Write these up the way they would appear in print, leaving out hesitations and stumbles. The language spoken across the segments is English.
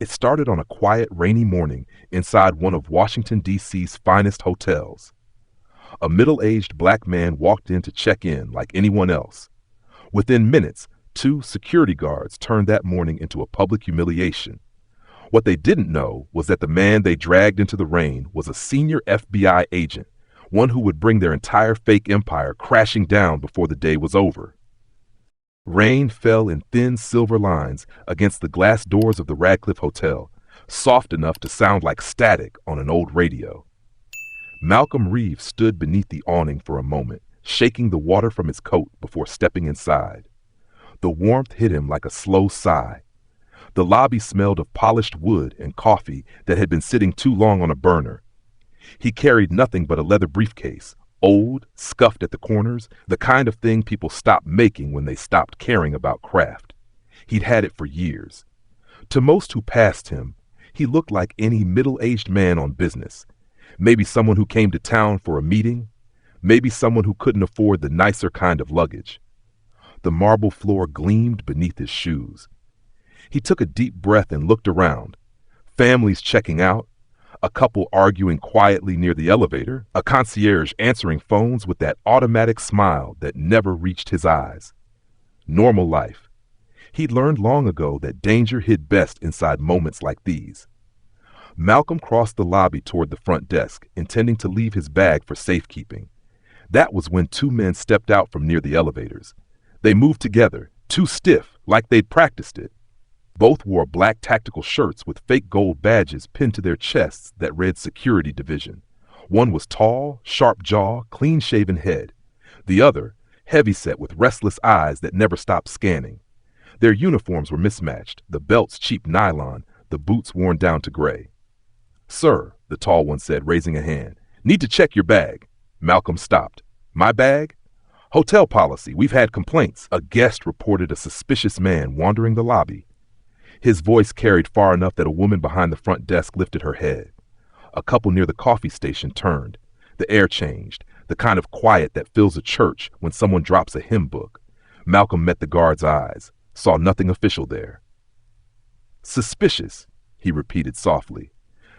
It started on a quiet, rainy morning inside one of Washington, D.C.'s finest hotels. A middle-aged black man walked in to check in like anyone else. Within minutes, two security guards turned that morning into a public humiliation. What they didn't know was that the man they dragged into the rain was a senior FBI agent, one who would bring their entire fake empire crashing down before the day was over. Rain fell in thin silver lines against the glass doors of the Radcliffe Hotel, soft enough to sound like static on an old radio. Malcolm Reeves stood beneath the awning for a moment, shaking the water from his coat before stepping inside. The warmth hit him like a slow sigh. The lobby smelled of polished wood and coffee that had been sitting too long on a burner. He carried nothing but a leather briefcase, old, scuffed at the corners, the kind of thing people stopped making when they stopped caring about craft. He'd had it for years. To most who passed him, he looked like any middle-aged man on business. Maybe someone who came to town for a meeting, maybe someone who couldn't afford the nicer kind of luggage. The marble floor gleamed beneath his shoes. He took a deep breath and looked around. Families checking out, a couple arguing quietly near the elevator, a concierge answering phones with that automatic smile that never reached his eyes. Normal life. He'd learned long ago that danger hid best inside moments like these. Malcolm crossed the lobby toward the front desk, intending to leave his bag for safekeeping. That was when two men stepped out from near the elevators. They moved together, too stiff, like they'd practiced it. Both wore black tactical shirts with fake gold badges pinned to their chests that read Security Division. One was tall, sharp jaw, clean-shaven head. The other, heavyset with restless eyes that never stopped scanning. Their uniforms were mismatched, the belts cheap nylon, the boots worn down to gray. "Sir," the tall one said, raising a hand, "need to check your bag." Malcolm stopped. "My bag?" "Hotel policy. We've had complaints." A guest reported a suspicious man wandering the lobby. His voice carried far enough that a woman behind the front desk lifted her head. A couple near the coffee station turned. The air changed, the kind of quiet that fills a church when someone drops a hymn book. Malcolm met the guard's eyes, saw nothing official there. "Suspicious," he repeated softly.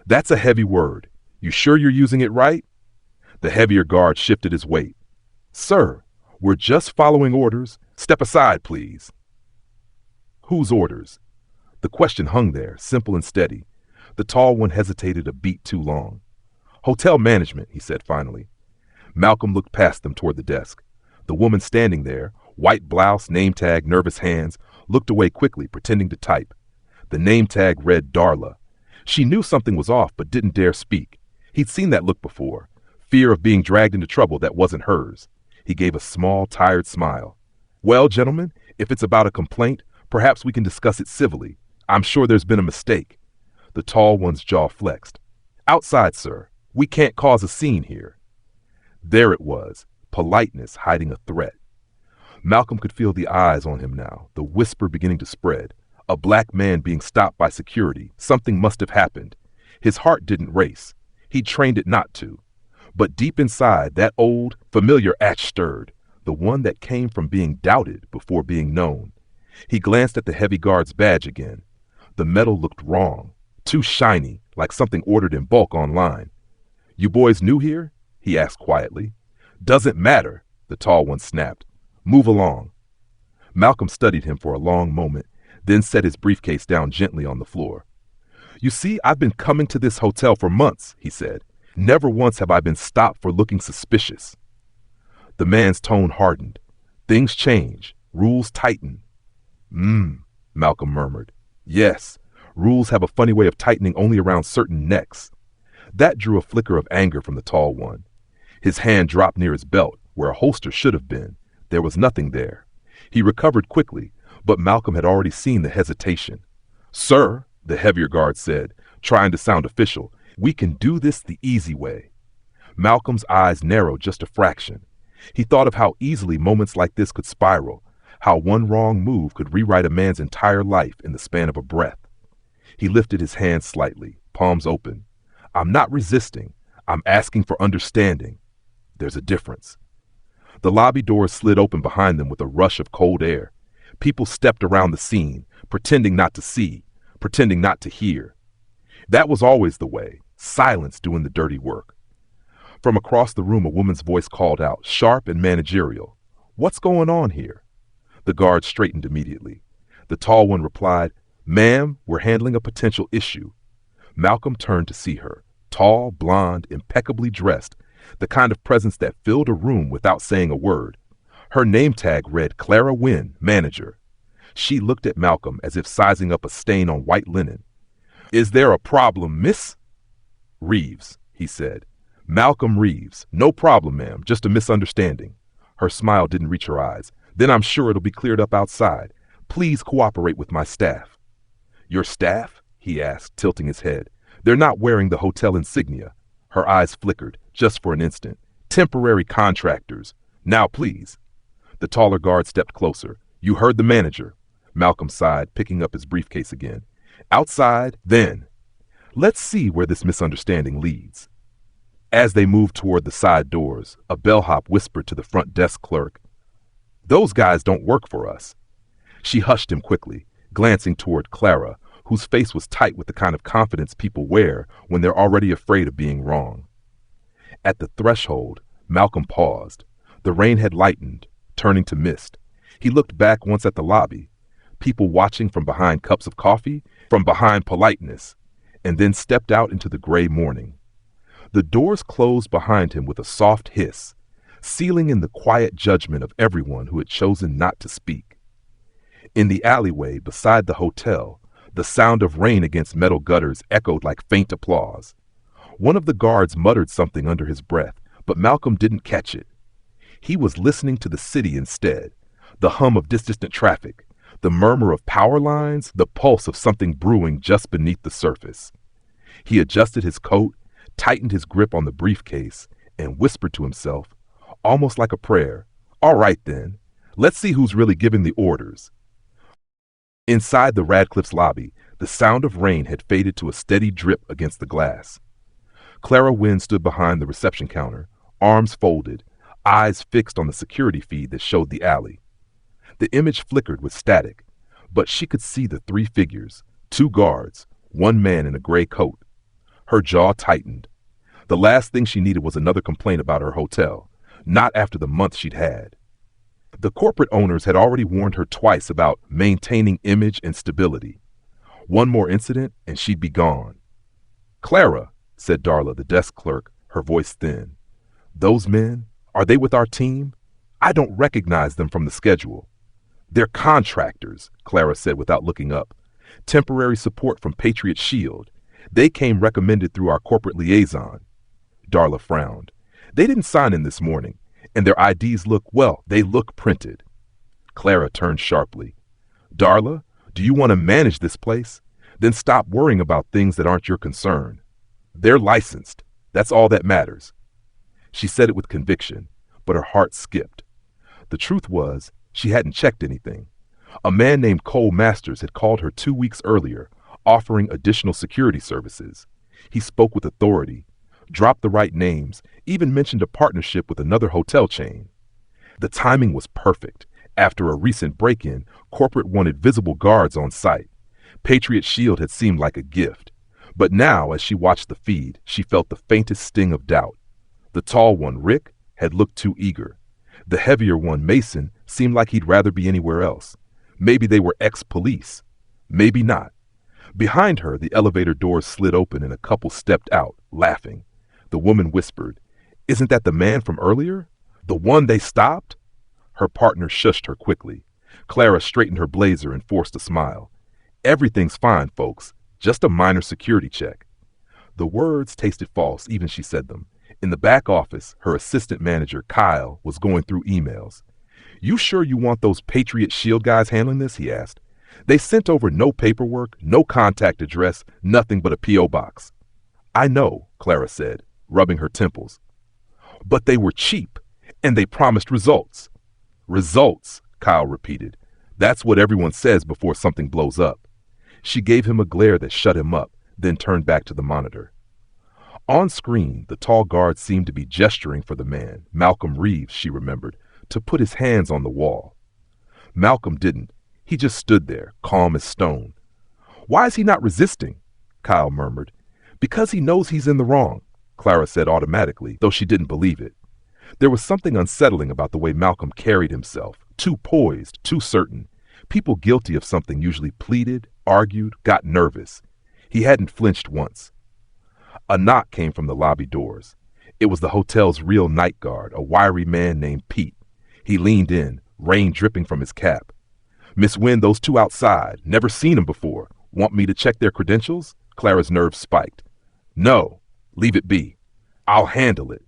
"That's a heavy word. You sure you're using it right?" The heavier guard shifted his weight. "Sir, we're just following orders. Step aside, please." "Whose orders?" The question hung there, simple and steady. The tall one hesitated a beat too long. "Hotel management," he said finally. Malcolm looked past them toward the desk. The woman standing there, white blouse, name tag, nervous hands, looked away quickly, pretending to type. The name tag read Darla. She knew something was off, but didn't dare speak. He'd seen that look before. Fear of being dragged into trouble that wasn't hers. He gave a small, tired smile. "Well, gentlemen, if it's about a complaint, perhaps we can discuss it civilly. I'm sure there's been a mistake." The tall one's jaw flexed. "Outside, sir. We can't cause a scene here." There it was, politeness hiding a threat. Malcolm could feel the eyes on him now, the whisper beginning to spread. A black man being stopped by security. Something must have happened. His heart didn't race. He'd trained it not to. But deep inside, that old, familiar ache stirred, the one that came from being doubted before being known. He glanced at the heavy guard's badge again. The metal looked wrong, too shiny, like something ordered in bulk online. "You boys new here?" he asked quietly. "Doesn't matter," the tall one snapped. "Move along." Malcolm studied him for a long moment, then set his briefcase down gently on the floor. "You see, I've been coming to this hotel for months," he said. "Never once have I been stopped for looking suspicious." The man's tone hardened. "Things change. Rules tighten." Malcolm murmured. "Yes, rules have a funny way of tightening only around certain necks." That drew a flicker of anger from the tall one. His hand dropped near his belt, where a holster should have been. There was nothing there. He recovered quickly, but Malcolm had already seen the hesitation. "Sir," the heavier guard said, trying to sound official, "we can do this the easy way." Malcolm's eyes narrowed just a fraction. He thought of how easily moments like this could spiral, how one wrong move could rewrite a man's entire life in the span of a breath. He lifted his hands slightly, palms open. "I'm not resisting. I'm asking for understanding. There's a difference." The lobby doors slid open behind them with a rush of cold air. People stepped around the scene, pretending not to see, pretending not to hear. That was always the way, silence doing the dirty work. From across the room, a woman's voice called out, sharp and managerial. "What's going on here?" The guard straightened immediately. The tall one replied, "Ma'am, we're handling a potential issue." Malcolm turned to see her, tall, blonde, impeccably dressed, the kind of presence that filled a room without saying a word. Her name tag read Clara Wynn, manager. She looked at Malcolm as if sizing up a stain on white linen. "Is there a problem, miss?" "Reeves," he said. "Malcolm Reeves. No problem, ma'am, just a misunderstanding." Her smile didn't reach her eyes. "Then I'm sure it'll be cleared up outside. Please cooperate with my staff." "Your staff?" he asked, tilting his head. "They're not wearing the hotel insignia." Her eyes flickered, just for an instant. "Temporary contractors. Now, please." The taller guard stepped closer. "You heard the manager." Malcolm sighed, picking up his briefcase again. "Outside, then. Let's see where this misunderstanding leads." As they moved toward the side doors, a bellhop whispered to the front desk clerk, "Those guys don't work for us." She hushed him quickly, glancing toward Clara, whose face was tight with the kind of confidence people wear when they're already afraid of being wrong. At the threshold, Malcolm paused. The rain had lightened, turning to mist. He looked back once at the lobby, people watching from behind cups of coffee, from behind politeness, and then stepped out into the gray morning. The doors closed behind him with a soft hiss, sealing in the quiet judgment of everyone who had chosen not to speak. In the alleyway beside the hotel, the sound of rain against metal gutters echoed like faint applause. One of the guards muttered something under his breath, but Malcolm didn't catch it. He was listening to the city instead, the hum of distant traffic, the murmur of power lines, the pulse of something brewing just beneath the surface. He adjusted his coat, tightened his grip on the briefcase, and whispered to himself, almost like a prayer, "All right then, let's see who's really giving the orders." Inside the Radcliffe's lobby, the sound of rain had faded to a steady drip against the glass. Clara Wynn stood behind the reception counter, arms folded, eyes fixed on the security feed that showed the alley. The image flickered with static, but she could see the three figures, two guards, one man in a gray coat. Her jaw tightened. The last thing she needed was another complaint about her hotel, not after the month she'd had. The corporate owners had already warned her twice about maintaining image and stability. One more incident, and she'd be gone. "Clara," said Darla, the desk clerk, her voice thin. "Those men, are they with our team? I don't recognize them from the schedule." "They're contractors," Clara said without looking up. "Temporary support from Patriot Shield. They came recommended through our corporate liaison." Darla frowned. "They didn't sign in this morning, and their IDs they look printed." Clara turned sharply. "Darla, do you want to manage this place? Then stop worrying about things that aren't your concern. They're licensed. That's all that matters." She said it with conviction, but her heart skipped. The truth was, she hadn't checked anything. A man named Cole Masters had called her 2 weeks earlier, offering additional security services. He spoke with authority, dropped the right names, even mentioned a partnership with another hotel chain. The timing was perfect. After a recent break-in, corporate wanted visible guards on site. Patriot Shield had seemed like a gift. But now, as she watched the feed, she felt the faintest sting of doubt. The tall one, Rick, had looked too eager. The heavier one, Mason, seemed like he'd rather be anywhere else. Maybe they were ex-police. Maybe not. Behind her, the elevator doors slid open and a couple stepped out, laughing. The woman whispered, "Isn't that the man from earlier? The one they stopped?" Her partner shushed her quickly. Clara straightened her blazer and forced a smile. "Everything's fine, folks. Just a minor security check." The words tasted false, even she said them. In the back office, her assistant manager, Kyle, was going through emails. "You sure you want those Patriot Shield guys handling this?" he asked. "They sent over no paperwork, no contact address, nothing but a P.O. box." "I know," Clara said, rubbing her temples. "But they were cheap, and they promised results." "Results," Kyle repeated. "That's what everyone says before something blows up." She gave him a glare that shut him up, then turned back to the monitor. On screen, the tall guard seemed to be gesturing for the man, Malcolm Reeves, she remembered, to put his hands on the wall. Malcolm didn't. He just stood there, calm as stone. Why is he not resisting? Kyle murmured. Because he knows he's in the wrong, Clara said automatically, though she didn't believe it. There was something unsettling about the way Malcolm carried himself, too poised, too certain. People guilty of something usually pleaded, argued, got nervous. He hadn't flinched once. A knock came from the lobby doors. It was the hotel's real night guard, a wiry man named Pete. He leaned in, rain dripping from his cap. Miss Wynn, those two outside. Never seen them before. Want me to check their credentials? Clara's nerves spiked. No, leave it be. I'll handle it.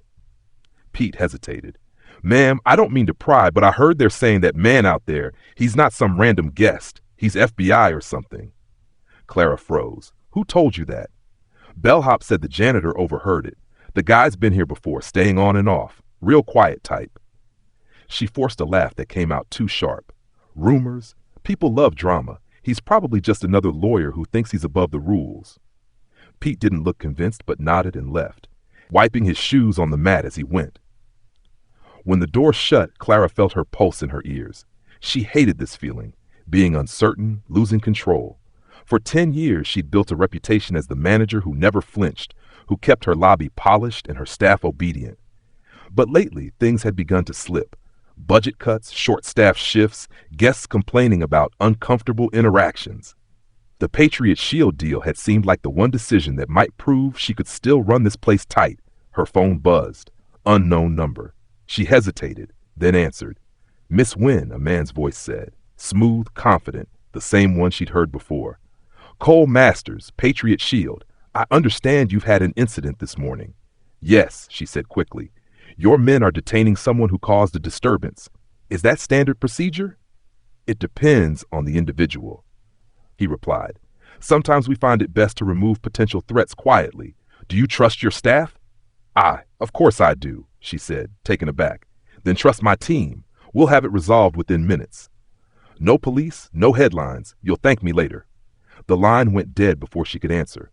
Pete hesitated. Ma'am, I don't mean to pry, but I heard they're saying that man out there, he's not some random guest. He's FBI or something. Clara froze. Who told you that? Bellhop said the janitor overheard it. The guy's been here before, staying on and off. Real quiet type. She forced a laugh that came out too sharp. Rumors? People love drama. He's probably just another lawyer who thinks he's above the rules. Pete didn't look convinced but nodded and left, wiping his shoes on the mat as he went. When the door shut, Clara felt her pulse in her ears. She hated this feeling, being uncertain, losing control. For 10 years, she'd built a reputation as the manager who never flinched, who kept her lobby polished and her staff obedient. But lately, things had begun to slip. Budget cuts, short-staffed shifts, guests complaining about uncomfortable interactions. The Patriot Shield deal had seemed like the one decision that might prove she could still run this place tight. Her phone buzzed. Unknown number. She hesitated, then answered. Miss Wynn, a man's voice said. Smooth, confident, the same one she'd heard before. Cole Masters, Patriot Shield. I understand you've had an incident this morning. Yes, she said quickly. Your men are detaining someone who caused a disturbance. Is that standard procedure? It depends on the individual, he replied. Sometimes we find it best to remove potential threats quietly. Do you trust your staff? Of course I do, she said, taken aback. Then trust my team. We'll have it resolved within minutes. No police, no headlines. You'll thank me later. The line went dead before she could answer.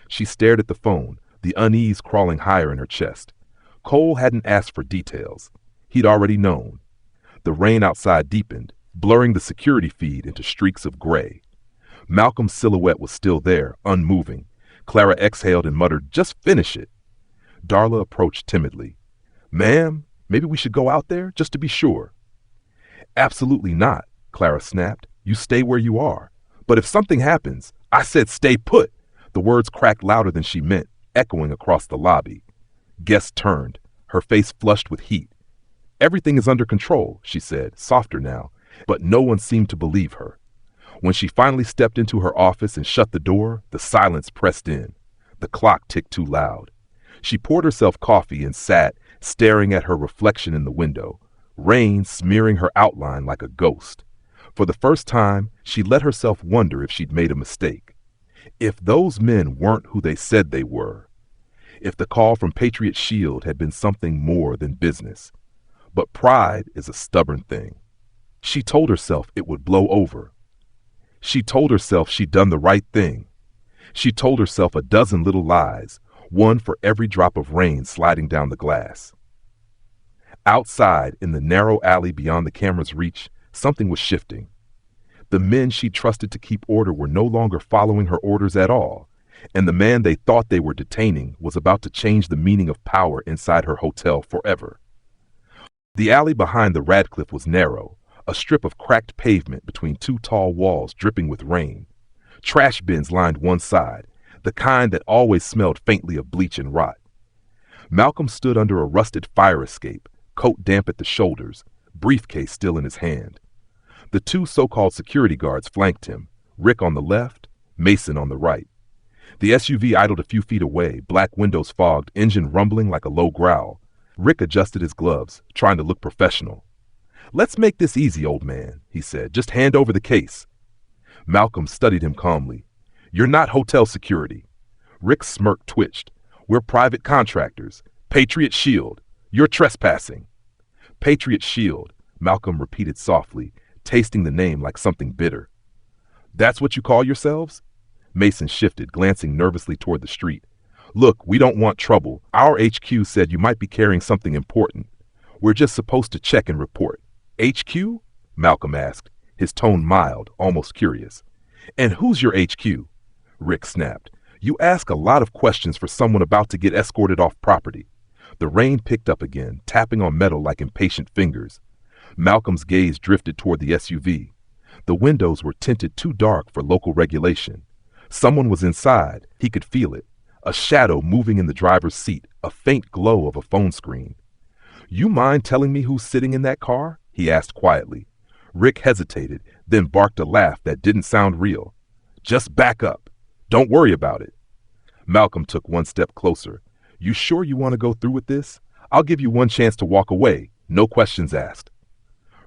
She stared at the phone, the unease crawling higher in her chest. Cole hadn't asked for details. He'd already known. The rain outside deepened, blurring the security feed into streaks of gray. Malcolm's silhouette was still there, unmoving. Clara exhaled and muttered, Just finish it. Darla approached timidly. Ma'am, maybe we should go out there, just to be sure. Absolutely not, Clara snapped. You stay where you are. But if something happens, I said stay put. The words cracked louder than she meant, echoing across the lobby. Guest turned, her face flushed with heat. Everything is under control, she said, softer now, but no one seemed to believe her. When she finally stepped into her office and shut the door, the silence pressed in. The clock ticked too loud. She poured herself coffee and sat, staring at her reflection in the window, rain smearing her outline like a ghost. For the first time, she let herself wonder if she'd made a mistake. If those men weren't who they said they were. If the call from Patriot Shield had been something more than business. But pride is a stubborn thing. She told herself it would blow over. She told herself she'd done the right thing. She told herself a dozen little lies, one for every drop of rain sliding down the glass. Outside, in the narrow alley beyond the camera's reach, something was shifting. The men she trusted to keep order were no longer following her orders at all, and the man they thought they were detaining was about to change the meaning of power inside her hotel forever. The alley behind the Radcliffe was narrow, a strip of cracked pavement between two tall walls dripping with rain. Trash bins lined one side, the kind that always smelled faintly of bleach and rot. Malcolm stood under a rusted fire escape, coat damp at the shoulders, briefcase still in his hand. The two so-called security guards flanked him, Rick on the left, Mason on the right. The SUV idled a few feet away, black windows fogged, engine rumbling like a low growl. Rick adjusted his gloves, trying to look professional. Let's make this easy, old man, he said. Just hand over the case. Malcolm studied him calmly. You're not hotel security. Rick's smirk twitched. We're private contractors. Patriot Shield. You're trespassing. Patriot Shield, Malcolm repeated softly, tasting the name like something bitter. That's what you call yourselves? Mason shifted, glancing nervously toward the street. Look, we don't want trouble. Our HQ said you might be carrying something important. We're just supposed to check and report. HQ? Malcolm asked, his tone mild, almost curious. And who's your HQ? Rick snapped. "You ask a lot of questions for someone about to get escorted off property." The rain picked up again, tapping on metal like impatient fingers. Malcolm's gaze drifted toward the SUV. The windows were tinted too dark for local regulation. Someone was inside. He could feel it. A shadow moving in the driver's seat, a faint glow of a phone screen. "You mind telling me who's sitting in that car?" he asked quietly. Rick hesitated, then barked a laugh that didn't sound real. "Just back up. Don't worry about it." Malcolm took one step closer. "You sure you want to go through with this? I'll give you one chance to walk away, no questions asked."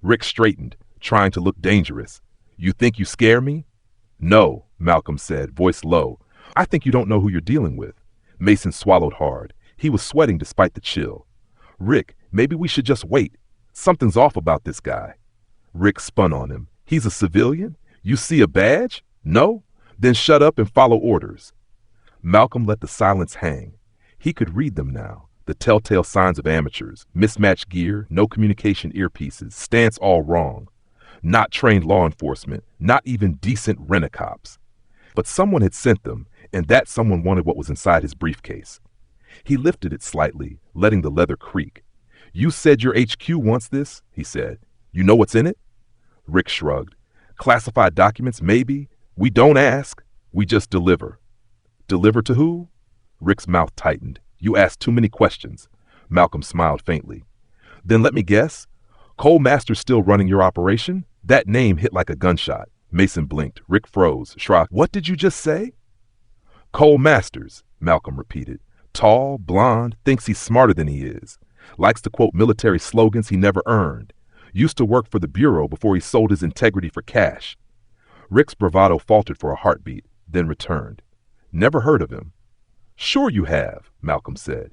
Rick straightened, trying to look dangerous. "You think you scare me?" "No," Malcolm said, voice low. "I think you don't know who you're dealing with." Mason swallowed hard. He was sweating despite the chill. "Rick, maybe we should just wait. Something's off about this guy." Rick spun on him. "He's a civilian? You see a badge? No? Then shut up and follow orders." Malcolm let the silence hang. He could read them now, the telltale signs of amateurs, mismatched gear, no communication earpieces, stance all wrong. Not trained law enforcement, not even decent rent-a-cops. But someone had sent them, and that someone wanted what was inside his briefcase. He lifted it slightly, letting the leather creak. "You said your HQ wants this," he said. "You know what's in it?" Rick shrugged. "Classified documents, maybe. We don't ask. We just deliver." "Deliver to who?" Rick's mouth tightened. "You asked too many questions." Malcolm smiled faintly. "Then let me guess. Cole Masters still running your operation?" That name hit like a gunshot. Mason blinked. Rick froze, shrugged. "What did you just say?" "Cole Masters," Malcolm repeated. "Tall, blonde, thinks he's smarter than he is. Likes to quote military slogans he never earned. Used to work for the Bureau before he sold his integrity for cash." Rick's bravado faltered for a heartbeat, then returned. "Never heard of him." "Sure you have," Malcolm said.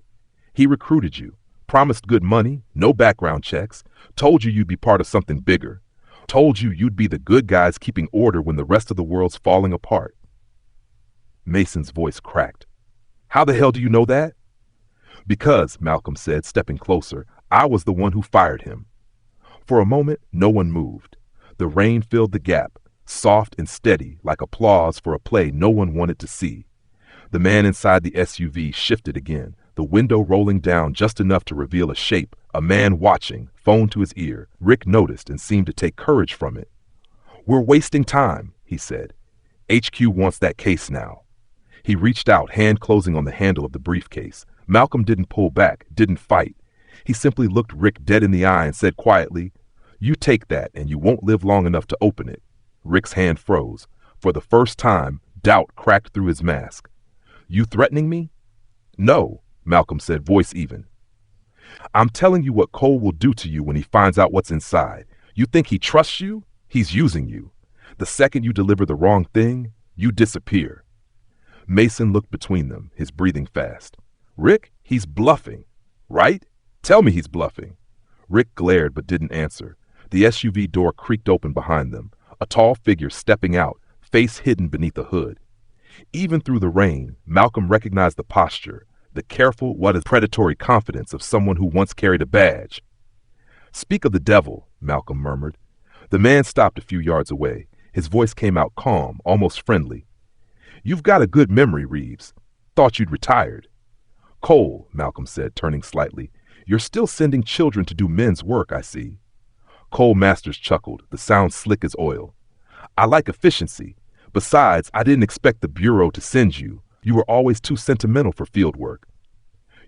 "He recruited you, promised good money, no background checks, told you you'd be part of something bigger, told you you'd be the good guys keeping order when the rest of the world's falling apart." Mason's voice cracked. "How the hell do you know that?" "Because," Malcolm said, stepping closer, "I was the one who fired him." For a moment, no one moved. The rain filled the gap, soft and steady, like applause for a play no one wanted to see. The man inside the SUV shifted again, the window rolling down just enough to reveal a shape, a man watching, phone to his ear. Rick noticed and seemed to take courage from it. "We're wasting time," he said. "HQ wants that case now." He reached out, hand closing on the handle of the briefcase. Malcolm didn't pull back, didn't fight. He simply looked Rick dead in the eye and said quietly, "You take that and you won't live long enough to open it." Rick's hand froze. For the first time, doubt cracked through his mask. "You threatening me?" "No," Malcolm said, voice even. "I'm telling you what Cole will do to you when he finds out what's inside. You think he trusts you? He's using you. The second you deliver the wrong thing, you disappear." Mason looked between them, his breathing fast. "Rick, he's bluffing, right? Tell me he's bluffing." Rick glared but didn't answer. The SUV door creaked open behind them, a tall figure stepping out, face hidden beneath a hood. Even through the rain, Malcolm recognized the posture, the careful, predatory confidence of someone who once carried a badge. "Speak of the devil," Malcolm murmured. The man stopped a few yards away. His voice came out calm, almost friendly. "You've got a good memory, Reeves. Thought you'd retired." "Cole," Malcolm said, turning slightly, "you're still sending children to do men's work, I see." Cole Masters chuckled, the sound slick as oil. "I like efficiency. Besides, I didn't expect the Bureau to send you. You were always too sentimental for field work."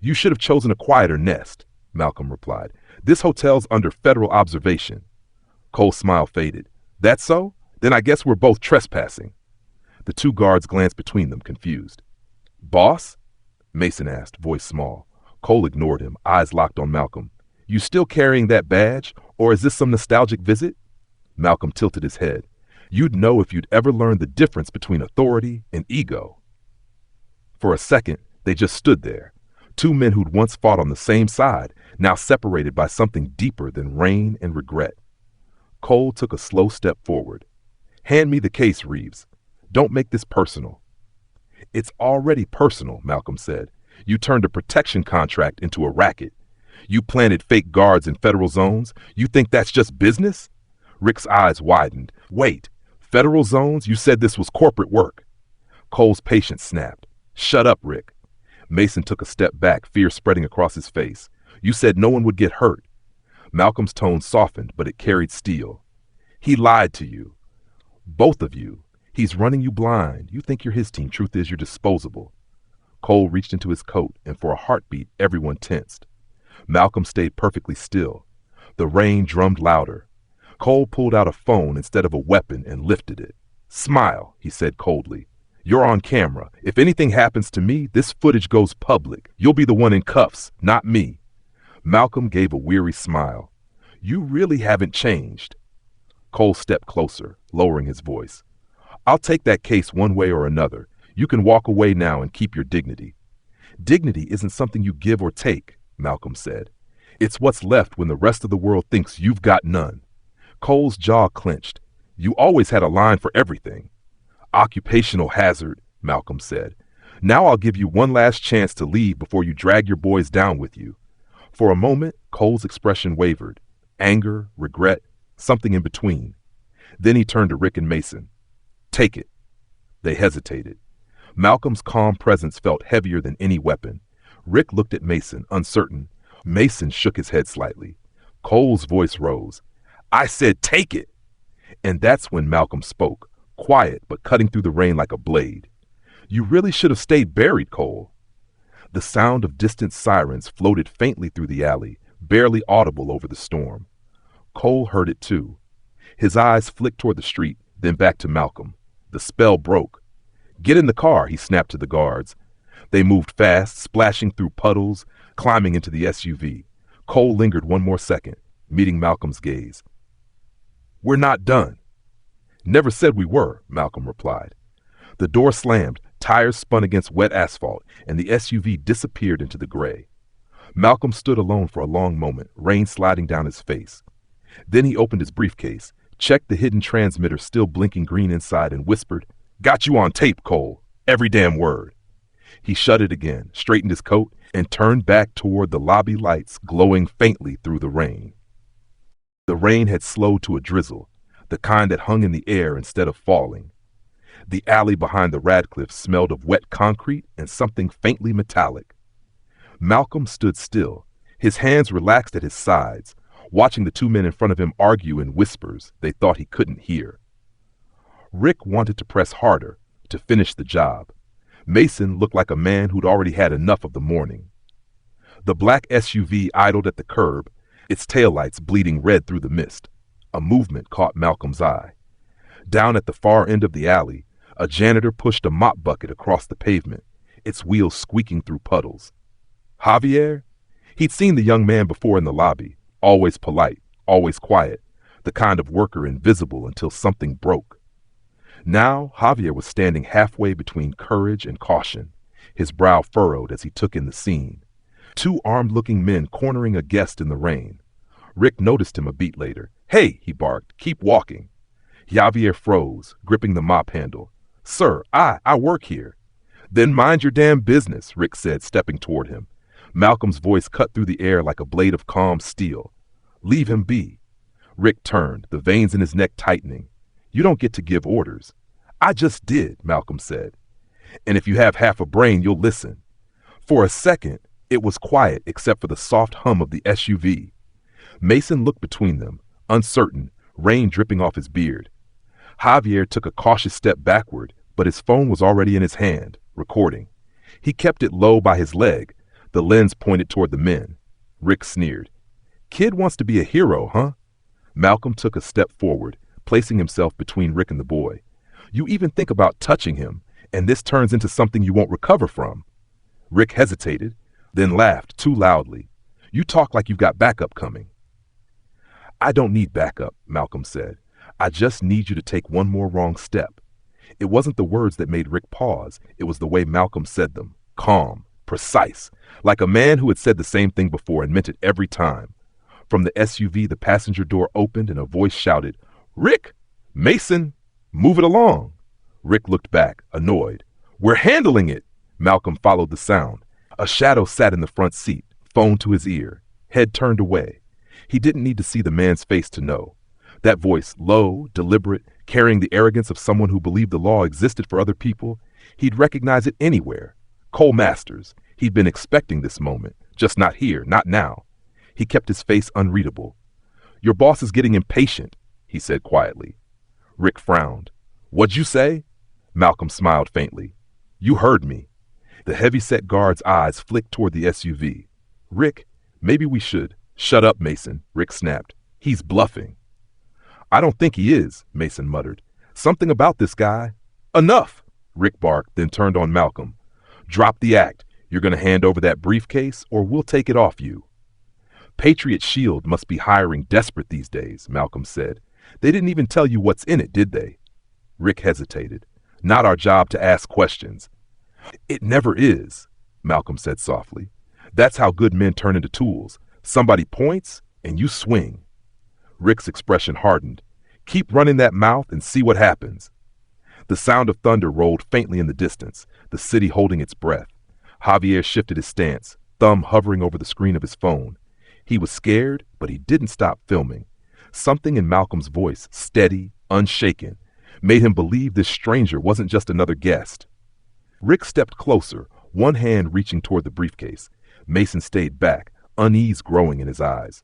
"You should have chosen a quieter nest," Malcolm replied. "This hotel's under federal observation." Cole's smile faded. "That so? Then I guess we're both trespassing." The two guards glanced between them, confused. "Boss?" Mason asked, voice small. Cole ignored him, eyes locked on Malcolm. "You still carrying that badge, or is this some nostalgic visit?" Malcolm tilted his head. "You'd know if you'd ever learned the difference between authority and ego." For a second, they just stood there. Two men who'd once fought on the same side, now separated by something deeper than rain and regret. Cole took a slow step forward. "Hand me the case, Reeves. Don't make this personal." "It's already personal," Malcolm said. "You turned a protection contract into a racket. You planted fake guards in federal zones. You think that's just business?" Rick's eyes widened. "Wait, federal zones? You said this was corporate work." Cole's patience snapped. Shut up, Rick. Mason took a step back, fear spreading across his face. You said no one would get hurt. Malcolm's tone softened, but it carried steel. He lied to you. Both of you. He's running you blind. You think you're his team. Truth is, you're disposable. Cole reached into his coat, and for a heartbeat, everyone tensed. Malcolm stayed perfectly still. The rain drummed louder. Cole pulled out a phone instead of a weapon and lifted it. Smile, he said coldly. You're on camera. If anything happens to me, this footage goes public. You'll be the one in cuffs, not me. Malcolm gave a weary smile. You really haven't changed. Cole stepped closer, lowering his voice. I'll take that case one way or another. You can walk away now and keep your dignity. Dignity isn't something you give or take, Malcolm said. It's what's left when the rest of the world thinks you've got none. Cole's jaw clenched. You always had a line for everything. Occupational hazard, Malcolm said. Now I'll give you one last chance to leave before you drag your boys down with you. For a moment, Cole's expression wavered. Anger, regret, something in between. Then he turned to Rick and Mason. Take it. They hesitated. Malcolm's calm presence felt heavier than any weapon. Rick looked at Mason, uncertain. Mason shook his head slightly. Cole's voice rose. I said take it. And that's when Malcolm spoke, quiet but cutting through the rain like a blade. You really should have stayed buried, Cole. The sound of distant sirens floated faintly through the alley, barely audible over the storm. Cole heard it too. His eyes flicked toward the street, then back to Malcolm. The spell broke. Get in the car, he snapped to the guards. They moved fast, splashing through puddles, climbing into the SUV. Cole lingered one more second, meeting Malcolm's gaze. We're not done. Never said we were, Malcolm replied. The door slammed, tires spun against wet asphalt, and the SUV disappeared into the gray. Malcolm stood alone for a long moment, rain sliding down his face. Then he opened his briefcase, checked the hidden transmitter still blinking green inside, and whispered, Got you on tape, Cole. Every damn word. He shut it again, straightened his coat, and turned back toward the lobby lights glowing faintly through the rain. The rain had slowed to a drizzle, the kind that hung in the air instead of falling. The alley behind the Radcliffes smelled of wet concrete and something faintly metallic. Malcolm stood still, his hands relaxed at his sides, watching the two men in front of him argue in whispers they thought he couldn't hear. Rick wanted to press harder, to finish the job. Mason looked like a man who'd already had enough of the morning. The black SUV idled at the curb, its taillights bleeding red through the mist. A movement caught Malcolm's eye. Down at the far end of the alley, a janitor pushed a mop bucket across the pavement, its wheels squeaking through puddles. Javier? He'd seen the young man before in the lobby, always polite, always quiet, the kind of worker invisible until something broke. Now Javier was standing halfway between courage and caution, his brow furrowed as he took in the scene. Two armed-looking men cornering a guest in the rain. Rick noticed him a beat later. Hey, he barked, keep walking. Javier froze, gripping the mop handle. Sir, I work here. Then mind your damn business, Rick said, stepping toward him. Malcolm's voice cut through the air like a blade of calm steel. Leave him be. Rick turned, the veins in his neck tightening. You don't get to give orders. I just did, Malcolm said. And if you have half a brain, you'll listen. For a second, it was quiet except for the soft hum of the SUV. Mason looked between them, uncertain, rain dripping off his beard. Javier took a cautious step backward, but his phone was already in his hand, recording. He kept it low by his leg, the lens pointed toward the men. Rick sneered. Kid wants to be a hero, huh? Malcolm took a step forward, placing himself between Rick and the boy. You even think about touching him, and this turns into something you won't recover from. Rick hesitated, then laughed too loudly. You talk like you've got backup coming. I don't need backup, Malcolm said. I just need you to take one more wrong step. It wasn't the words that made Rick pause. It was the way Malcolm said them. Calm, precise, like a man who had said the same thing before and meant it every time. From the SUV, the passenger door opened and a voice shouted, Rick! Mason! Move it along! Rick looked back, annoyed. We're handling it! Malcolm followed the sound. A shadow sat in the front seat, phone to his ear, head turned away. He didn't need to see the man's face to know. That voice, low, deliberate, carrying the arrogance of someone who believed the law existed for other people, He'd recognize it anywhere. Cole Masters. He'd been expecting this moment, just not here, not now. He kept his face unreadable. "Your boss is getting impatient," he said quietly. Rick frowned. "What'd you say?" Malcolm smiled faintly. "You heard me." The heavy-set guard's eyes flicked toward the SUV. "Rick, maybe we should—" "Shut up, Mason," Rick snapped. "He's bluffing." "I don't think he is," Mason muttered. "Something about this guy—" "Enough!" Rick barked, then turned on Malcolm. "Drop the act. You're going to hand over that briefcase, or we'll take it off you." "Patriot Shield must be hiring desperate these days," Malcolm said. "They didn't even tell you what's in it, did they?" Rick hesitated. "Not our job to ask questions." "It never is," Malcolm said softly. "That's how good men turn into tools. Somebody points, and you swing." Rick's expression hardened. "Keep running that mouth and see what happens." The sound of thunder rolled faintly in the distance, the city holding its breath. Javier shifted his stance, thumb hovering over the screen of his phone. He was scared, but he didn't stop filming. Something in Malcolm's voice, steady, unshaken, made him believe this stranger wasn't just another guest. Rick stepped closer, one hand reaching toward the briefcase. Mason stayed back, unease growing in his eyes.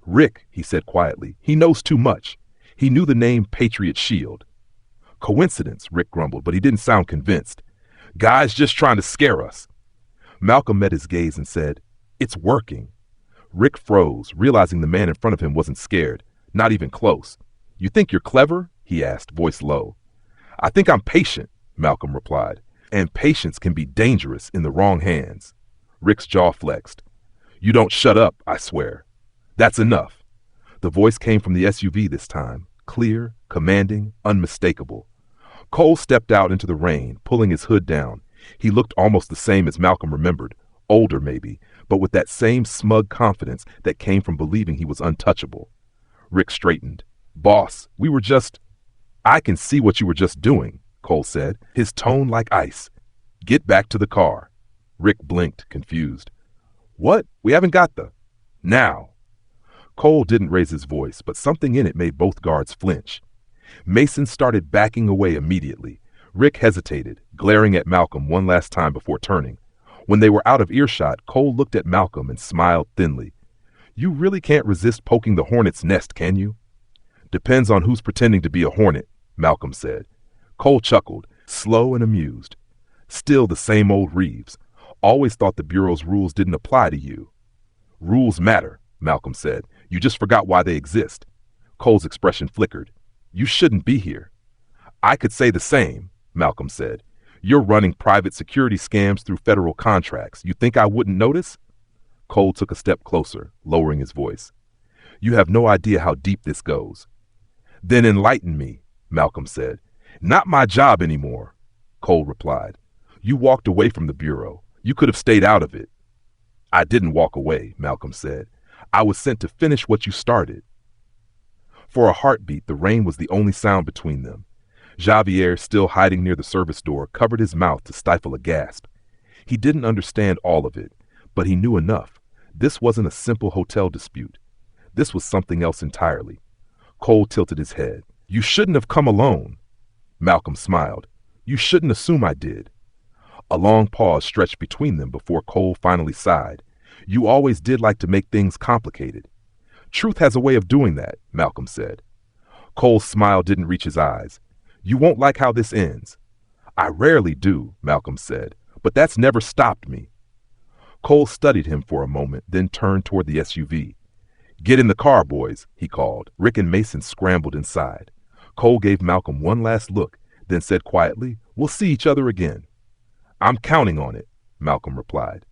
"Rick," he said quietly, "he knows too much." He knew the name Patriot Shield. "Coincidence," Rick grumbled, but he didn't sound convinced. "Guy's just trying to scare us." Malcolm met his gaze and said, "It's working." Rick froze, realizing the man in front of him wasn't scared, not even close. "You think you're clever?" he asked, voice low. "I think I'm patient," Malcolm replied, "and patience can be dangerous in the wrong hands." Rick's jaw flexed. "You don't shut up, I swear." "That's enough." The voice came from the SUV this time, clear, commanding, unmistakable. Cole stepped out into the rain, pulling his hood down. He looked almost the same as Malcolm remembered, older maybe, but with that same smug confidence that came from believing he was untouchable. Rick straightened. "Boss, we were just—" "I can see what you were just doing," Cole said, his tone like ice. "Get back to the car." Rick blinked, confused. "What? We haven't got the—" "Now." Cole didn't raise his voice, but something in it made both guards flinch. Mason started backing away immediately. Rick hesitated, glaring at Malcolm one last time before turning. When they were out of earshot, Cole looked at Malcolm and smiled thinly. "You really can't resist poking the hornet's nest, can you?" "Depends on who's pretending to be a hornet," Malcolm said. Cole chuckled, slow and amused. "Still the same old Reeves. Always thought the Bureau's rules didn't apply to you." "Rules matter," Malcolm said. "You just forgot why they exist." Cole's expression flickered. "You shouldn't be here." "I could say the same," Malcolm said. "You're running private security scams through federal contracts. You think I wouldn't notice?" Cole took a step closer, lowering his voice. "You have no idea how deep this goes." "Then enlighten me," Malcolm said. "Not my job anymore," Cole replied. "You walked away from the Bureau. You could have stayed out of it." "I didn't walk away," Malcolm said. "I was sent to finish what you started." For a heartbeat, the rain was the only sound between them. Javier, still hiding near the service door, covered his mouth to stifle a gasp. He didn't understand all of it, but he knew enough. This wasn't a simple hotel dispute. This was something else entirely. Cole tilted his head. "You shouldn't have come alone." Malcolm smiled. "You shouldn't assume I did." A long pause stretched between them before Cole finally sighed. "You always did like to make things complicated." "Truth has a way of doing that," Malcolm said. Cole's smile didn't reach his eyes. "You won't like how this ends." "I rarely do," Malcolm said, "but that's never stopped me." Cole studied him for a moment, then turned toward the SUV. "Get in the car, boys," he called. Rick and Mason scrambled inside. Cole gave Malcolm one last look, then said quietly, "We'll see each other again." "I'm counting on it," Malcolm replied.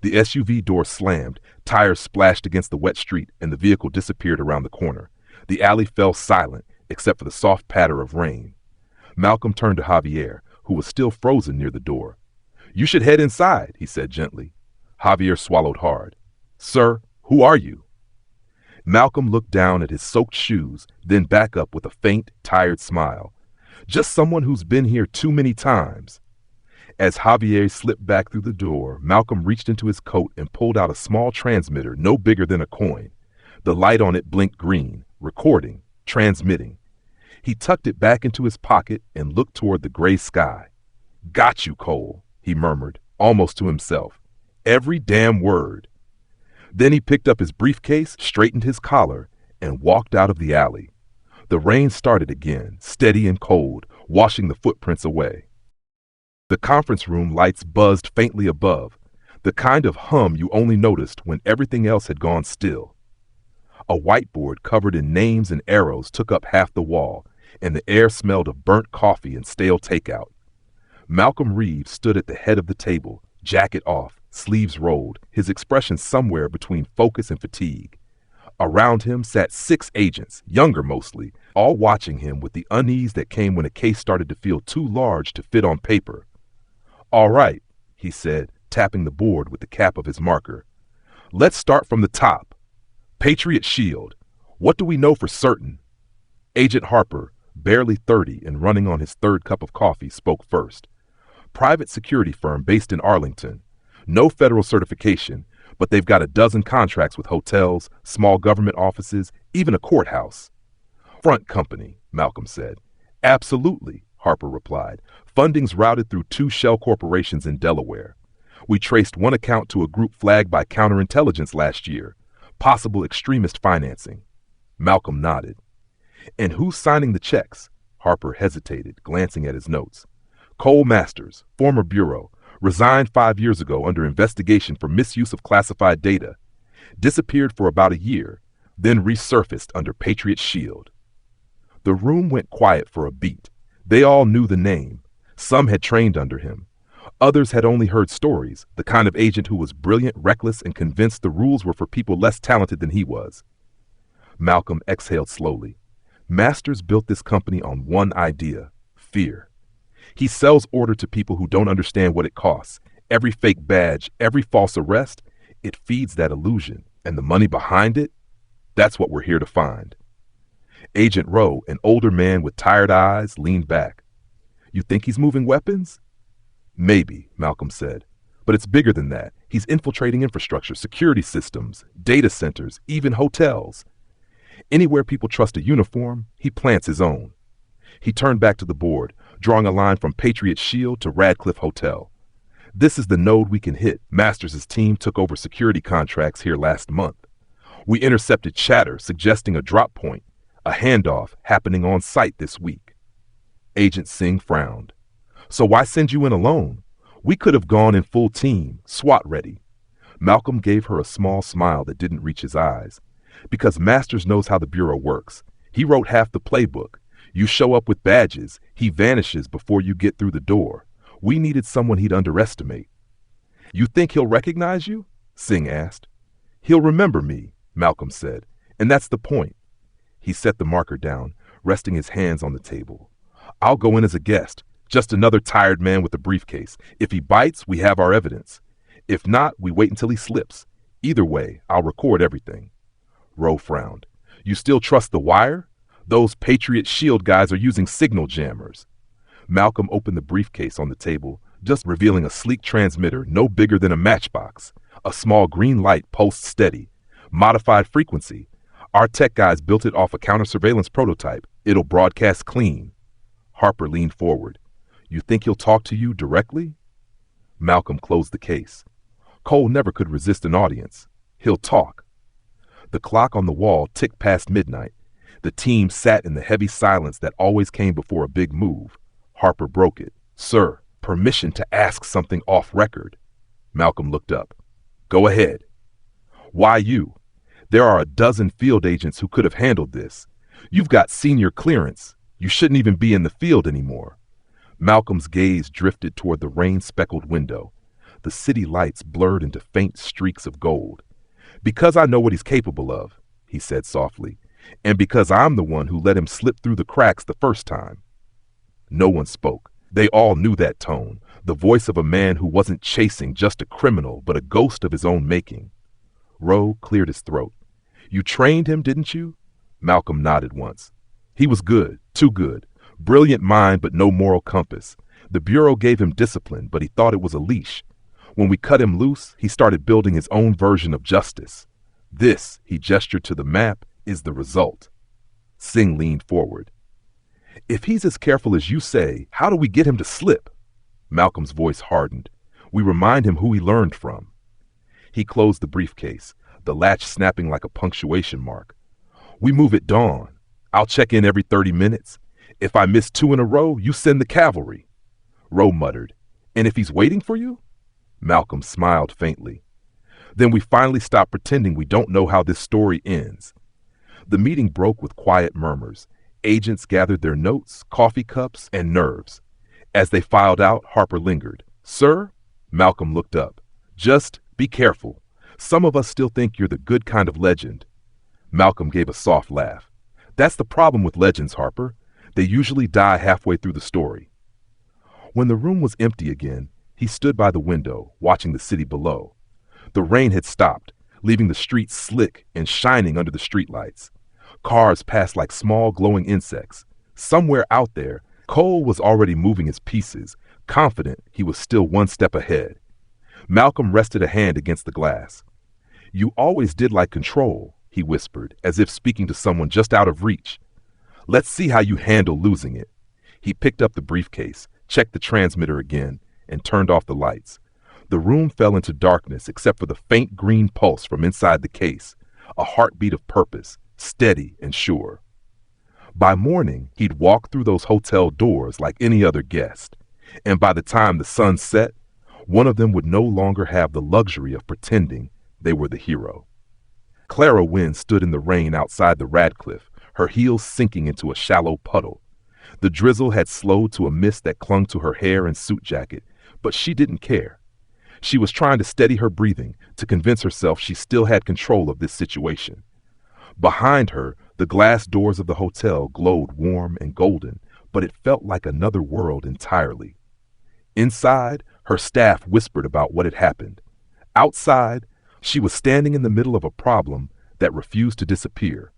The SUV door slammed, tires splashed against the wet street, and the vehicle disappeared around the corner. The alley fell silent, except for the soft patter of rain. Malcolm turned to Javier, who was still frozen near the door. "You should head inside," he said gently. Javier swallowed hard. "Sir, who are you?" Malcolm looked down at his soaked shoes, then back up with a faint, tired smile. "Just someone who's been here too many times." As Javier slipped back through the door, Malcolm reached into his coat and pulled out a small transmitter no bigger than a coin. The light on it blinked green, recording, transmitting. He tucked it back into his pocket and looked toward the gray sky. Got you, Cole, he murmured, almost to himself. Every damn word. Then he picked up his briefcase, straightened his collar, and walked out of the alley. The rain started again, steady and cold, washing the footprints away. The conference room lights buzzed faintly above, the kind of hum you only noticed when everything else had gone still. A whiteboard covered in names and arrows took up half the wall, and the air smelled of burnt coffee and stale takeout. Malcolm Reeves stood at the head of the table, jacket off, sleeves rolled, his expression somewhere between focus and fatigue. Around him sat 6 agents, younger mostly, all watching him with the unease that came when a case started to feel too large to fit on paper. "All right," he said, tapping the board with the cap of his marker. "Let's start from the top. Patriot Shield. What do we know for certain?" Agent Harper, barely 30 and running on his 3rd cup of coffee, spoke first. "Private security firm based in Arlington. No federal certification, but they've got a dozen contracts with hotels, small government offices, even a courthouse." "Front company," Malcolm said. "Absolutely," Harper replied. "Funding's routed through 2 shell corporations in Delaware. We traced one account to a group flagged by counterintelligence last year. Possible extremist financing." Malcolm nodded. "And who's signing the checks?" Harper hesitated, glancing at his notes. "Cole Masters, former bureau, resigned 5 years ago under investigation for misuse of classified data. Disappeared for about a year, then resurfaced under Patriot Shield." The room went quiet for a beat. They all knew the name. Some had trained under him. Others had only heard stories, the kind of agent who was brilliant, reckless, and convinced the rules were for people less talented than he was. Malcolm exhaled slowly. Masters built this company on one idea: fear. He sells order to people who don't understand what it costs. Every fake badge, every false arrest, it feeds that illusion. And the money behind it? That's what we're here to find. Agent Rowe, an older man with tired eyes, leaned back. "You think he's moving weapons?" "Maybe," Malcolm said. "But it's bigger than that. He's infiltrating infrastructure, security systems, data centers, even hotels. Anywhere people trust a uniform, he plants his own." He turned back to the board, drawing a line from Patriot Shield to Radcliffe Hotel. "This is the node we can hit. Masters' team took over security contracts here last month. We intercepted chatter suggesting a drop point, a handoff happening on site this week." Agent Singh frowned. "So why send you in alone? We could have gone in full team, SWAT ready." Malcolm gave her a small smile that didn't reach his eyes. "Because Masters knows how the Bureau works. He wrote half the playbook. You show up with badges, he vanishes before you get through the door. We needed someone he'd underestimate." "You think he'll recognize you?" Singh asked. "He'll remember me," Malcolm said, "and that's the point." He set the marker down, resting his hands on the table. "I'll go in as a guest, just another tired man with a briefcase. If he bites, we have our evidence. If not, we wait until he slips. Either way, I'll record everything." Rowe frowned. "You still trust the wire? Those Patriot Shield guys are using signal jammers." Malcolm opened the briefcase on the table, just revealing a sleek transmitter no bigger than a matchbox. A small green light pulsed steady. Modified frequency. Our tech guys built it off a counter-surveillance prototype. It'll broadcast clean. Harper leaned forward. "You think he'll talk to you directly?" Malcolm closed the case. Cole never could resist an audience. He'll talk. The clock on the wall ticked past midnight. The team sat in the heavy silence that always came before a big move. Harper broke it. "Sir, permission to ask something off record." Malcolm looked up. "Go ahead." "Why you? There are a dozen field agents who could have handled this. You've got senior clearance. You shouldn't even be in the field anymore." Malcolm's gaze drifted toward the rain-speckled window. The city lights blurred into faint streaks of gold. "Because I know what he's capable of," he said softly, "and because I'm the one who let him slip through the cracks the first time." No one spoke. They all knew that tone, the voice of a man who wasn't chasing just a criminal, but a ghost of his own making. Rowe cleared his throat. "You trained him, didn't you?" Malcolm nodded once. "He was good, too good. Brilliant mind, but no moral compass. The Bureau gave him discipline, but he thought it was a leash. When we cut him loose, he started building his own version of justice. This," he gestured to the map, "is the result." Singh leaned forward. "If he's as careful as you say, how do we get him to slip?" Malcolm's voice hardened. We remind him who he learned from. He closed the briefcase, the latch snapping like a punctuation mark. We move at dawn. I'll check in every 30 minutes. If I miss 2 in a row, you send the cavalry. Rowe muttered. And if he's waiting for you? Malcolm smiled faintly. Then we finally stop pretending we don't know how this story ends. The meeting broke with quiet murmurs. Agents gathered their notes, coffee cups, and nerves. As they filed out, Harper lingered. Sir? Malcolm looked up. Just be careful. Some of us still think you're the good kind of legend. Malcolm gave a soft laugh. That's the problem with legends, Harper. They usually die halfway through the story. When the room was empty again, he stood by the window, watching the city below. The rain had stopped, leaving the streets slick and shining under the streetlights. Cars passed like small glowing insects. Somewhere out there, Cole was already moving his pieces, confident he was still one step ahead. Malcolm rested a hand against the glass. You always did like control, he whispered, as if speaking to someone just out of reach. Let's see how you handle losing it. He picked up the briefcase, checked the transmitter again, and turned off the lights. The room fell into darkness except for the faint green pulse from inside the case, a heartbeat of purpose, steady and sure. By morning, he'd walk through those hotel doors like any other guest, and by the time the sun set, one of them would no longer have the luxury of pretending they were the hero. Clara Wynne stood in the rain outside the Radcliffe, her heels sinking into a shallow puddle. The drizzle had slowed to a mist that clung to her hair and suit jacket, but she didn't care. She was trying to steady her breathing, to convince herself she still had control of this situation. Behind her, the glass doors of the hotel glowed warm and golden, but it felt like another world entirely. Inside, her staff whispered about what had happened. Outside, she was standing in the middle of a problem that refused to disappear.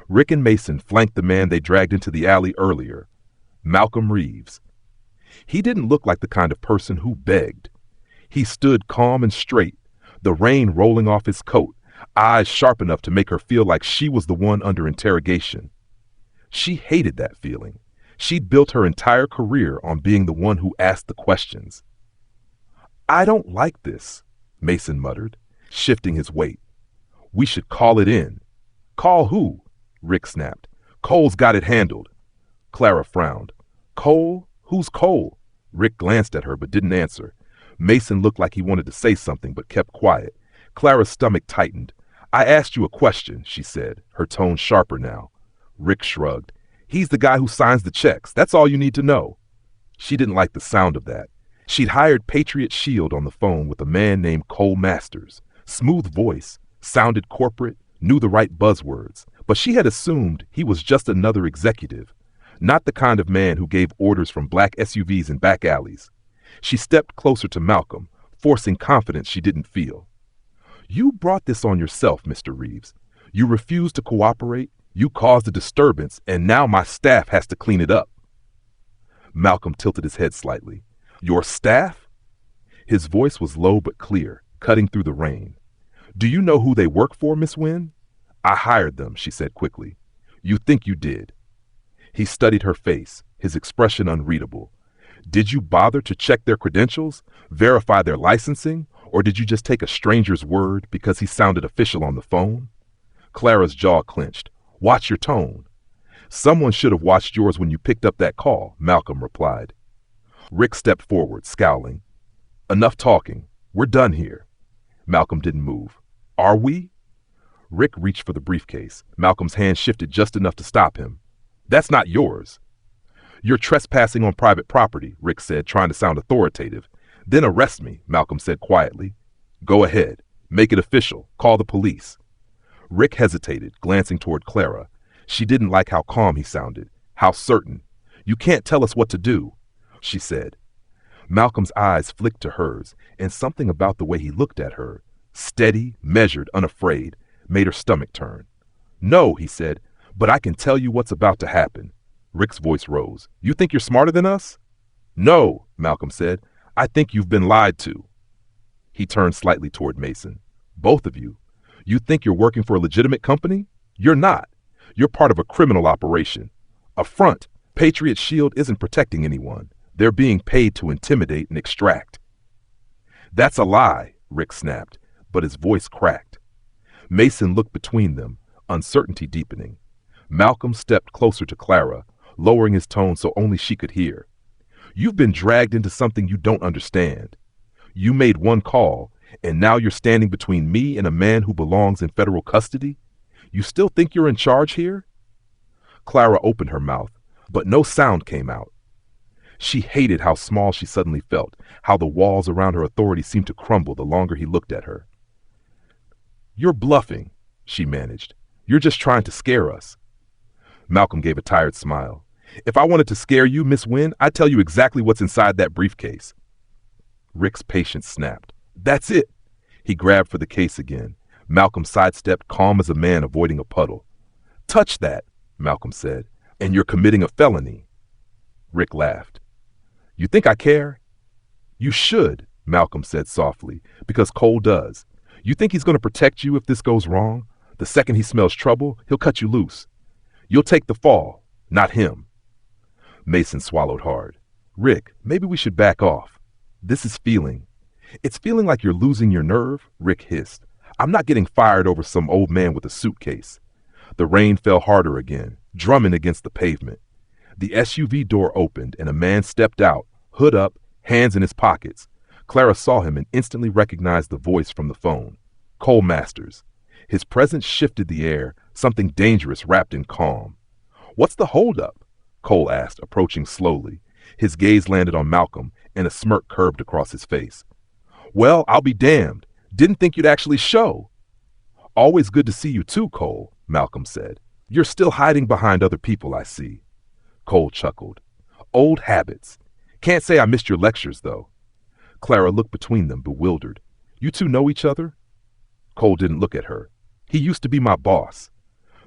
Rick and Mason flanked the man they dragged into the alley earlier, Malcolm Reeves. He didn't look like the kind of person who begged. He stood calm and straight, the rain rolling off his coat, eyes sharp enough to make her feel like she was the one under interrogation. She hated that feeling. She'd built her entire career on being the one who asked the questions. I don't like this, Mason muttered, shifting his weight. We should call it in. Call who? Rick snapped. Cole's got it handled. Clara frowned. Cole? Who's Cole? Rick glanced at her but didn't answer. Mason looked like he wanted to say something but kept quiet. Clara's stomach tightened. I asked you a question, she said, her tone sharper now. Rick shrugged. He's the guy who signs the checks. That's all you need to know. She didn't like the sound of that. She'd hired Patriot Shield on the phone with a man named Cole Masters. Smooth voice, sounded corporate, knew the right buzzwords, but she had assumed he was just another executive, not the kind of man who gave orders from black SUVs in back alleys. She stepped closer to Malcolm, forcing confidence she didn't feel. You brought this on yourself, Mr. Reeves. You refused to cooperate, you caused a disturbance, and now my staff has to clean it up. Malcolm tilted his head slightly. Your staff? His voice was low but clear, cutting through the rain. Do you know who they work for, Miss Wynne? I hired them, she said quickly. You think you did. He studied her face, his expression unreadable. Did you bother to check their credentials, verify their licensing, or did you just take a stranger's word because he sounded official on the phone? Clara's jaw clenched. Watch your tone. Someone should have watched yours when you picked up that call, Malcolm replied. Rick stepped forward, scowling. Enough talking. We're done here. Malcolm didn't move. Are we? Rick reached for the briefcase. Malcolm's hand shifted just enough to stop him. That's not yours. You're trespassing on private property, Rick said, trying to sound authoritative. Then arrest me, Malcolm said quietly. Go ahead. Make it official. Call the police. Rick hesitated, glancing toward Clara. She didn't like how calm he sounded, how certain. You can't tell us what to do, she said. Malcolm's eyes flicked to hers, and something about the way he looked at her, steady, measured, unafraid, made her stomach turn. No, he said, but I can tell you what's about to happen. Rick's voice rose. You think you're smarter than us? No, Malcolm said. I think you've been lied to. He turned slightly toward Mason. Both of you. You think you're working for a legitimate company? You're not. You're part of a criminal operation. A front. Patriot Shield isn't protecting anyone. They're being paid to intimidate and extract. That's a lie, Rick snapped, but his voice cracked. Mason looked between them, uncertainty deepening. Malcolm stepped closer to Clara, lowering his tone so only she could hear. You've been dragged into something you don't understand. You made one call, and now you're standing between me and a man who belongs in federal custody? You still think you're in charge here? Clara opened her mouth, but no sound came out. She hated how small she suddenly felt, how the walls around her authority seemed to crumble the longer he looked at her. You're bluffing, she managed. You're just trying to scare us. Malcolm gave a tired smile. If I wanted to scare you, Miss Wynne, I'd tell you exactly what's inside that briefcase. Rick's patience snapped. That's it. He grabbed for the case again. Malcolm sidestepped, calm as a man avoiding a puddle. Touch that, Malcolm said, and you're committing a felony. Rick laughed. You think I care? You should, Malcolm said softly, because Cole does. You think he's going to protect you if this goes wrong? The second he smells trouble, he'll cut you loose. You'll take the fall, not him. Mason swallowed hard. Rick, maybe we should back off. This is feeling. It's feeling like you're losing your nerve, Rick hissed. I'm not getting fired over some old man with a suitcase. The rain fell harder again, drumming against the pavement. The SUV door opened and a man stepped out, hood up, hands in his pockets. Clara saw him and instantly recognized the voice from the phone. Cole Masters. His presence shifted the air, something dangerous wrapped in calm. What's the holdup? Cole asked, approaching slowly. His gaze landed on Malcolm, and a smirk curved across his face. Well, I'll be damned. Didn't think you'd actually show. Always good to see you too, Cole, Malcolm said. You're still hiding behind other people, I see. Cole chuckled. Old habits. Can't say I missed your lectures, though. Clara looked between them, bewildered. You two know each other? Cole didn't look at her. He used to be my boss.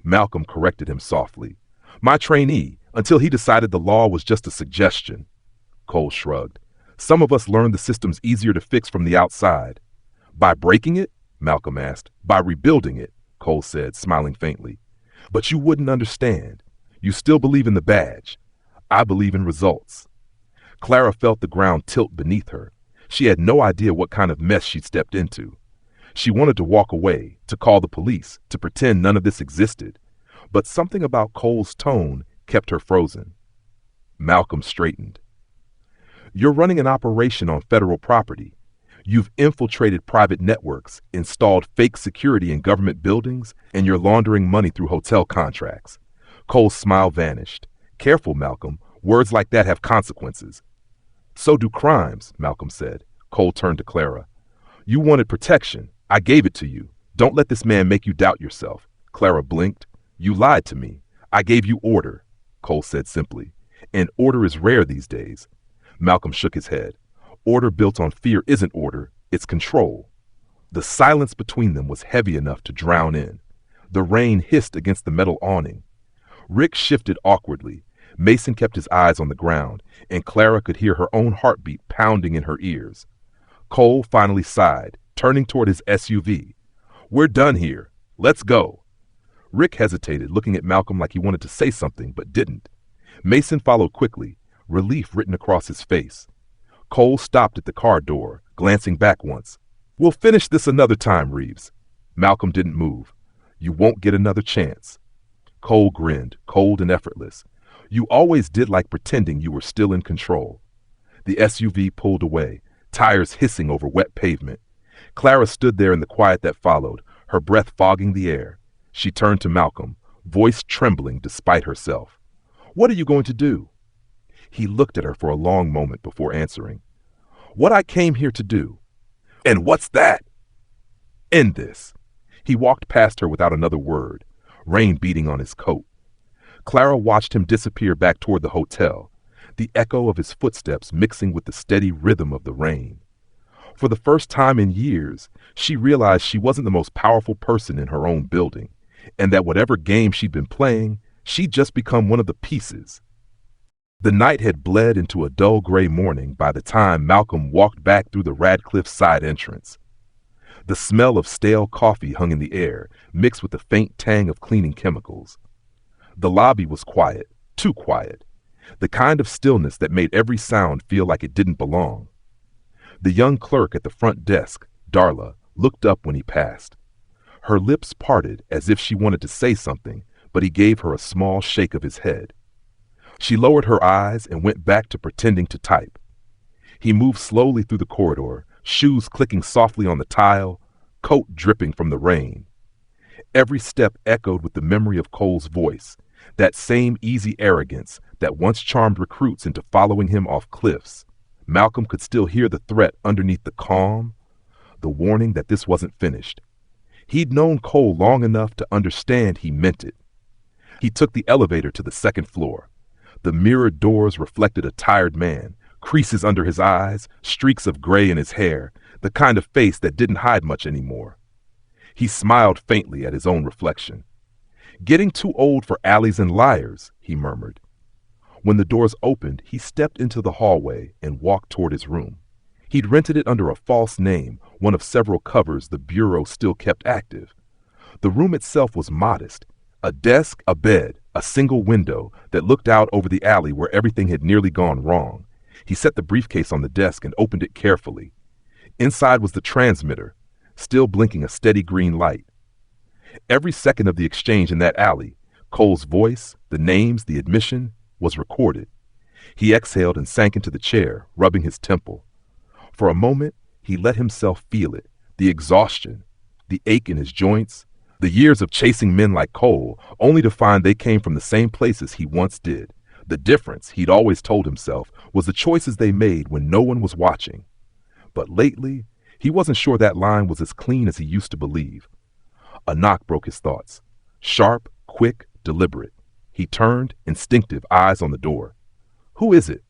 Malcolm corrected him softly. My trainee, until he decided the law was just a suggestion. Cole shrugged. Some of us learned the system's easier to fix from the outside. By breaking it? Malcolm asked. By rebuilding it, Cole said, smiling faintly. But you wouldn't understand. You still believe in the badge. I believe in results. Clara felt the ground tilt beneath her. She had no idea what kind of mess she'd stepped into. She wanted to walk away, to call the police, to pretend none of this existed. But something about Cole's tone kept her frozen. Malcolm straightened. You're running an operation on federal property. You've infiltrated private networks, installed fake security in government buildings, and you're laundering money through hotel contracts. Cole's smile vanished. Careful, Malcolm. Words like that have consequences. So do crimes, Malcolm said. Cole turned to Clara. You wanted protection. I gave it to you. Don't let this man make you doubt yourself. Clara blinked. You lied to me. I gave you order, Cole said simply. And order is rare these days. Malcolm shook his head. Order built on fear isn't order, it's control. The silence between them was heavy enough to drown in. The rain hissed against the metal awning. Rick shifted awkwardly. Mason kept his eyes on the ground, and Clara could hear her own heartbeat pounding in her ears. Cole finally sighed, turning toward his SUV. We're done here. Let's go. Rick hesitated, looking at Malcolm like he wanted to say something, but didn't. Mason followed quickly, relief written across his face. Cole stopped at the car door, glancing back once. We'll finish this another time, Reeves. Malcolm didn't move. You won't get another chance. Cole grinned, cold and effortless. You always did like pretending you were still in control. The SUV pulled away, tires hissing over wet pavement. Clara stood there in the quiet that followed, her breath fogging the air. She turned to Malcolm, voice trembling despite herself. What are you going to do? He looked at her for a long moment before answering. What I came here to do. And what's that? End this. He walked past her without another word, rain beating on his coat. Clara watched him disappear back toward the hotel, the echo of his footsteps mixing with the steady rhythm of the rain. For the first time in years, she realized she wasn't the most powerful person in her own building, and that whatever game she'd been playing, she'd just become one of the pieces. The night had bled into a dull gray morning by the time Malcolm walked back through the Radcliffe side entrance. The smell of stale coffee hung in the air, mixed with the faint tang of cleaning chemicals. The lobby was quiet, too quiet. the kind of stillness that made every sound feel like it didn't belong. The young clerk at the front desk, Darla, looked up when he passed. Her lips parted as if she wanted to say something, but he gave her a small shake of his head. She lowered her eyes and went back to pretending to type. He moved slowly through the corridor, shoes clicking softly on the tile, coat dripping from the rain. Every step echoed with the memory of Cole's voice, that same easy arrogance that once charmed recruits into following him off cliffs. Malcolm could still hear the threat underneath the calm, the warning that this wasn't finished. He'd known Cole long enough to understand he meant it. He took the elevator to the second floor. The mirrored doors reflected a tired man, creases under his eyes, streaks of gray in his hair, the kind of face that didn't hide much anymore. He smiled faintly at his own reflection. "Getting too old for alleys and liars," he murmured. When the doors opened, he stepped into the hallway and walked toward his room. He'd rented it under a false name, one of several covers the bureau still kept active. The room itself was modest. A desk, a bed, a single window that looked out over the alley where everything had nearly gone wrong. He set the briefcase on the desk and opened it carefully. Inside was the transmitter, still blinking a steady green light. Every second of the exchange in that alley, Cole's voice, the names, the admission, was recorded. He exhaled and sank into the chair, rubbing his temple. For a moment, he let himself feel it, the exhaustion, the ache in his joints, the years of chasing men like Cole, only to find they came from the same places he once did. The difference, he'd always told himself, was the choices they made when no one was watching. But lately, he wasn't sure that line was as clean as he used to believe. A knock broke his thoughts. Sharp, quick, deliberate. He turned, instinctive, eyes on the door. "Who is it?"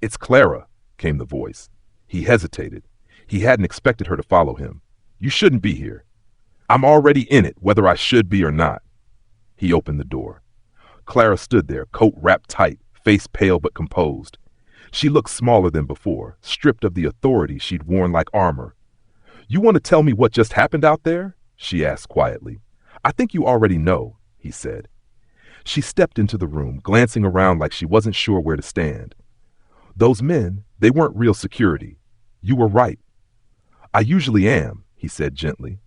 "It's Clara," came the voice. He hesitated. He hadn't expected her to follow him. "You shouldn't be here." "I'm already in it, whether I should be or not." He opened the door. Clara stood there, coat wrapped tight, face pale but composed. She looked smaller than before, stripped of the authority she'd worn like armor. "You want to tell me what just happened out there?" she asked quietly. "I think you already know," he said. She stepped into the room, glancing around like she wasn't sure where to stand. "Those men, they weren't real security. You were right." "I usually am," he said gently.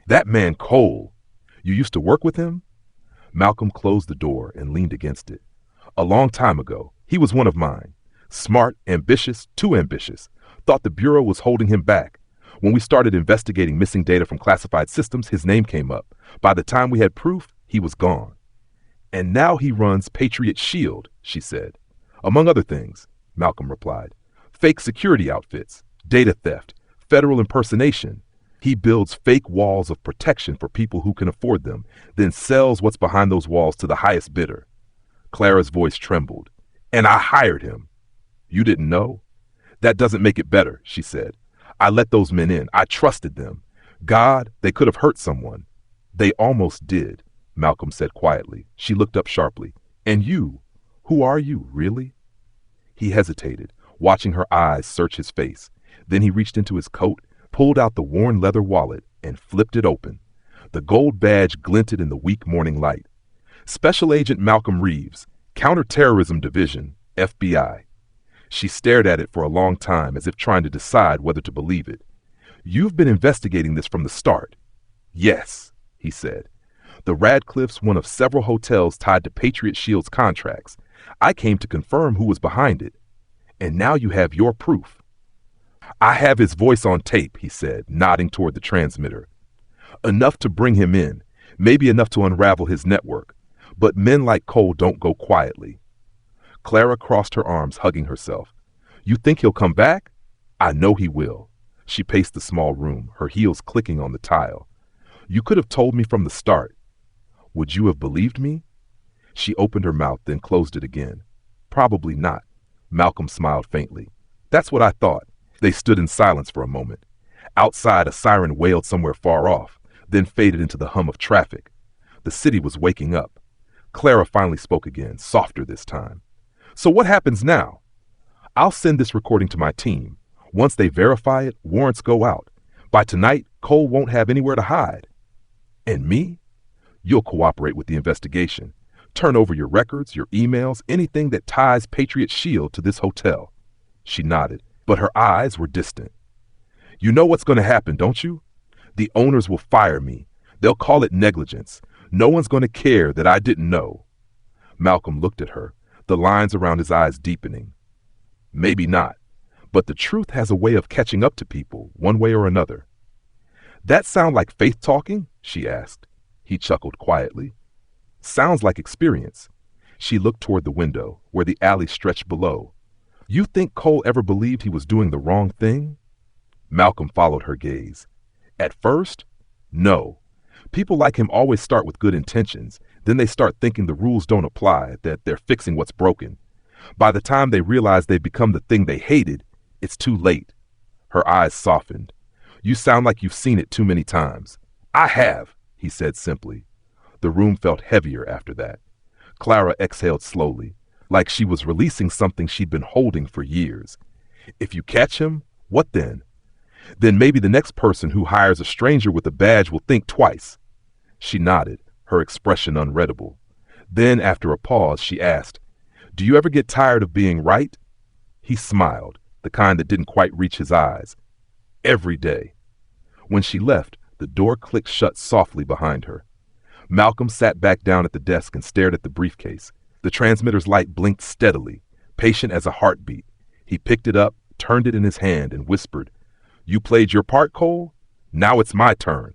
"That man Cole, you used to work with him?" Malcolm closed the door and leaned against it. "A long time ago. He was one of mine. Smart, ambitious, too ambitious. Thought the Bureau was holding him back. When we started investigating missing data from classified systems, his name came up. By the time we had proof, he was gone. And now he runs Patriot Shield," she said. "Among other things," Malcolm replied. "Fake security outfits, data theft, federal impersonation. He builds fake walls of protection for people who can afford them, then sells what's behind those walls to the highest bidder." Clara's voice trembled. "And I hired him." "You didn't know?" "That doesn't make it better," she said. "I let those men in. I trusted them. God, they could have hurt someone." "They almost did," Malcolm said quietly. She looked up sharply. "And you? Who are you, really?" He hesitated, watching her eyes search his face. Then he reached into his coat, pulled out the worn leather wallet, and flipped it open. The gold badge glinted in the weak morning light. "Special Agent Malcolm Reeves, Counterterrorism Division, FBI." She stared at it for a long time, as if trying to decide whether to believe it. "You've been investigating this from the start." "Yes," he said. "The Radcliffe's one of several hotels tied to Patriot Shield's contracts. I came to confirm who was behind it. And now you have your proof." "I have his voice on tape," he said, nodding toward the transmitter. "Enough to bring him in, maybe enough to unravel his network. But men like Cole don't go quietly." Clara crossed her arms, hugging herself. "You think he'll come back?" "I know he will." She paced the small room, her heels clicking on the tile. "You could have told me from the start." "Would you have believed me?" She opened her mouth, then closed it again. "Probably not." Malcolm smiled faintly. "That's what I thought." They stood in silence for a moment. Outside, a siren wailed somewhere far off, then faded into the hum of traffic. The city was waking up. Clara finally spoke again, softer this time. "So what happens now?" "I'll send this recording to my team. Once they verify it, warrants go out. By tonight, Cole won't have anywhere to hide." "And me?" "You'll cooperate with the investigation. Turn over your records, your emails, anything that ties Patriot Shield to this hotel." She nodded, but her eyes were distant. "You know what's going to happen, don't you? The owners will fire me. They'll call it negligence. No one's going to care that I didn't know." Malcolm looked at her, the lines around his eyes deepening. "Maybe not, but the truth has a way of catching up to people, one way or another." "That sound like faith talking?" she asked. He chuckled quietly. "Sounds like experience." She looked toward the window, where the alley stretched below. "You think Cole ever believed he was doing the wrong thing?" Malcolm followed her gaze. "At first, no. People like him always start with good intentions, then they start thinking the rules don't apply, that they're fixing what's broken. By the time they realize they've become the thing they hated, it's too late." Her eyes softened. "You sound like you've seen it too many times." "I have," he said simply. The room felt heavier after that. Clara exhaled slowly, like she was releasing something she'd been holding for years. "If you catch him, what then?" "Then maybe the next person who hires a stranger with a badge will think twice." She nodded, her expression unreadable. Then, after a pause, she asked, "Do you ever get tired of being right?" He smiled, the kind that didn't quite reach his eyes. "Every day." When she left, the door clicked shut softly behind her. Malcolm sat back down at the desk and stared at the briefcase. The transmitter's light blinked steadily, patient as a heartbeat. He picked it up, turned it in his hand, and whispered, "You played your part, Cole? Now it's my turn."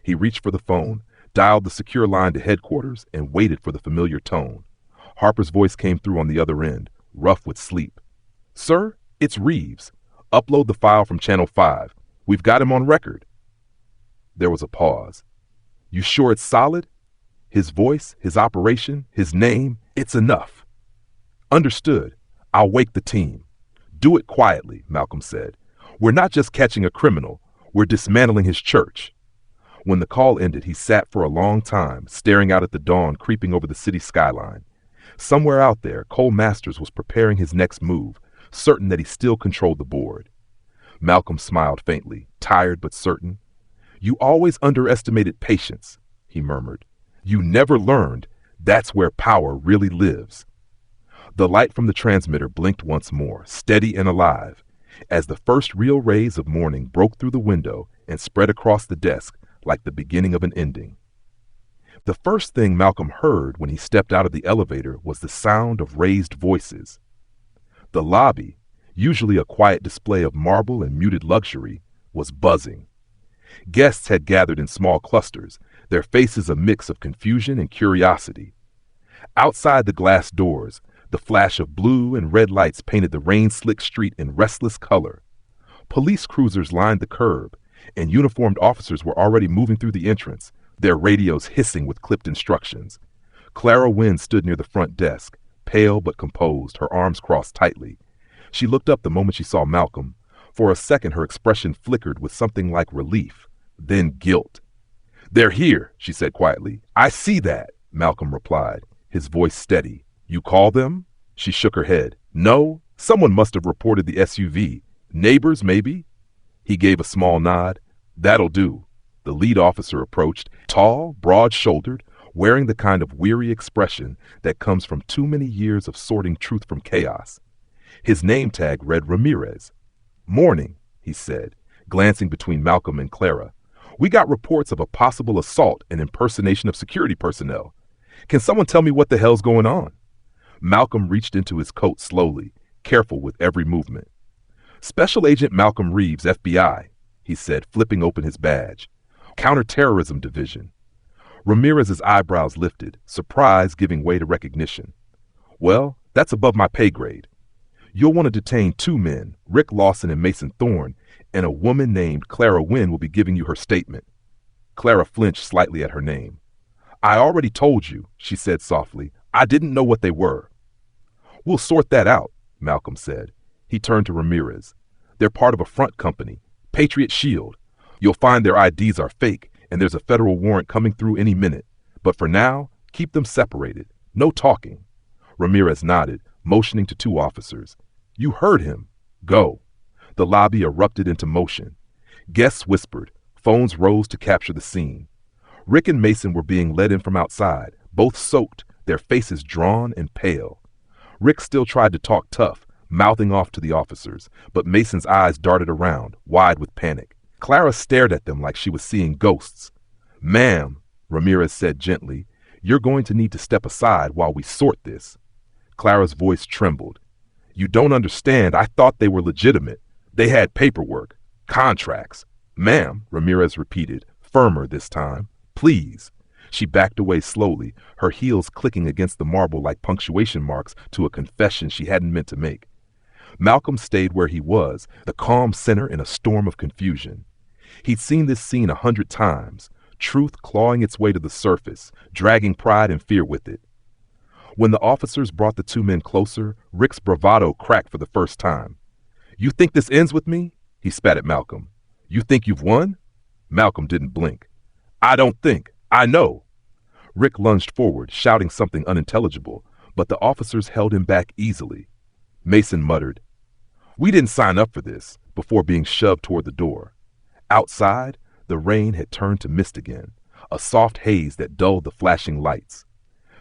He reached for the phone, dialed the secure line to headquarters, and waited for the familiar tone. Harper's voice came through on the other end, rough with sleep. "Sir, it's Reeves. Upload the file from Channel 5. We've got him on record." There was a pause. "You sure it's solid? His voice, his operation, his name, it's enough." "Understood. I'll wake the team." "Do it quietly," Malcolm said. "We're not just catching a criminal, we're dismantling his church." When the call ended, he sat for a long time, staring out at the dawn creeping over the city skyline. Somewhere out there, Cole Masters was preparing his next move, certain that he still controlled the board. Malcolm smiled faintly, tired but certain. "You always underestimated patience," he murmured. "You never learned that's where power really lives." The light from the transmitter blinked once more, steady and alive, as the first real rays of morning broke through the window and spread across the desk like the beginning of an ending. The first thing Malcolm heard when he stepped out of the elevator was the sound of raised voices. The lobby, usually a quiet display of marble and muted luxury, was buzzing. Guests had gathered in small clusters, their faces a mix of confusion and curiosity. Outside the glass doors, the flash of blue and red lights painted the rain-slicked street in restless color. Police cruisers lined the curb, and uniformed officers were already moving through the entrance, their radios hissing with clipped instructions. Clara Wynne stood near the front desk, pale but composed, her arms crossed tightly. She looked up the moment she saw Malcolm. For a second, her expression flickered with something like relief, then guilt. "They're here," she said quietly. "I see that," Malcolm replied, his voice steady. "You call them?" She shook her head. "No, someone must have reported the SUV. Neighbors, maybe?" He gave a small nod. "That'll do." The lead officer approached, tall, broad-shouldered, wearing the kind of weary expression that comes from too many years of sorting truth from chaos. His name tag read Ramirez. "Morning," he said, glancing between Malcolm and Clara. "We got reports of a possible assault and impersonation of security personnel. Can someone tell me what the hell's going on?" Malcolm reached into his coat slowly, careful with every movement. "Special Agent Malcolm Reeves, FBI," he said, flipping open his badge. "Counterterrorism Division." Ramirez's eyebrows lifted, surprise giving way to recognition. "Well, that's above my pay grade. You'll want to detain 2 men, Rick Lawson and Mason Thorne, and a woman named Clara Wynne will be giving you her statement." Clara flinched slightly at her name. "I already told you," she said softly. "I didn't know what they were." "We'll sort that out," Malcolm said. He turned to Ramirez. "They're part of a front company, Patriot Shield. You'll find their IDs are fake, and there's a federal warrant coming through any minute. But for now, keep them separated. No talking." Ramirez nodded, motioning to 2 officers. "You heard him. Go." The lobby erupted into motion. Guests whispered. Phones rose to capture the scene. Rick and Mason were being led in from outside, both soaked, their faces drawn and pale. Rick still tried to talk tough, mouthing off to the officers, but Mason's eyes darted around, wide with panic. Clara stared at them like she was seeing ghosts. "Ma'am," Ramirez said gently, "you're going to need to step aside while we sort this." Clara's voice trembled. "You don't understand. I thought they were legitimate. They had paperwork, contracts." "Ma'am," Ramirez repeated, firmer this time. "Please." She backed away slowly, her heels clicking against the marble like punctuation marks to a confession she hadn't meant to make. Malcolm stayed where he was, the calm center in a storm of confusion. He'd seen this scene 100 times, truth clawing its way to the surface, dragging pride and fear with it. When the officers brought the two men closer, Rick's bravado cracked for the first time. "You think this ends with me?" He spat at Malcolm. "You think you've won?" Malcolm didn't blink. "I don't think. I know." Rick lunged forward, shouting something unintelligible, but the officers held him back easily. Mason muttered, "We didn't sign up for this," before being shoved toward the door. Outside, the rain had turned to mist again, a soft haze that dulled the flashing lights.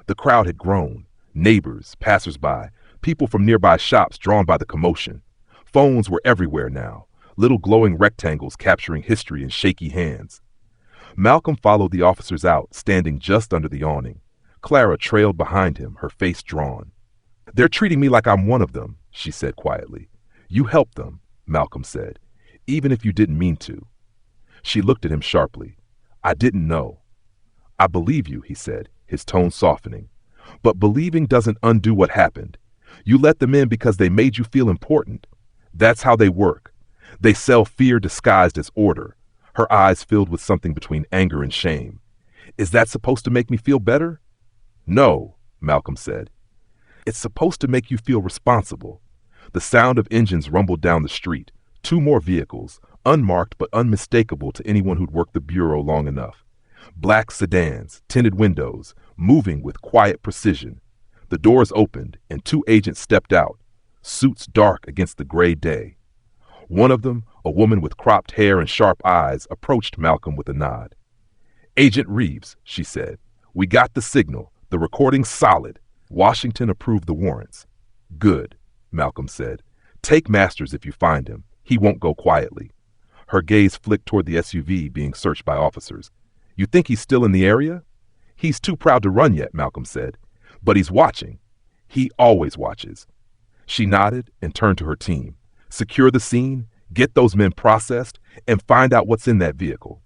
The crowd had grown, neighbors, passers-by, people from nearby shops drawn by the commotion. Phones were everywhere now, little glowing rectangles capturing history in shaky hands. Malcolm followed the officers out, standing just under the awning. Clara trailed behind him, her face drawn. "They're treating me like I'm one of them," she said quietly. "You helped them," Malcolm said, "even if you didn't mean to." She looked at him sharply. "I didn't know." "I believe you," he said, his tone softening. "But believing doesn't undo what happened. You let them in because they made you feel important. That's how they work. They sell fear disguised as order." Her eyes filled with something between anger and shame. "Is that supposed to make me feel better?" "No," Malcolm said. "It's supposed to make you feel responsible." The sound of engines rumbled down the street. Two more vehicles, unmarked but unmistakable to anyone who'd worked the bureau long enough. Black sedans, tinted windows, moving with quiet precision. The doors opened, and two agents stepped out, suits dark against the gray day. One of them, a woman with cropped hair and sharp eyes, approached Malcolm with a nod. "Agent Reeves," she said, "we got the signal. The recording's solid. Washington approved the warrants." "Good," Malcolm said. "Take Masters if you find him. He won't go quietly." Her gaze flicked toward the SUV being searched by officers. "You think he's still in the area?" "He's too proud to run yet," Malcolm said. "But he's watching. He always watches." She nodded and turned to her team. "Secure the scene, get those men processed, and find out what's in that vehicle."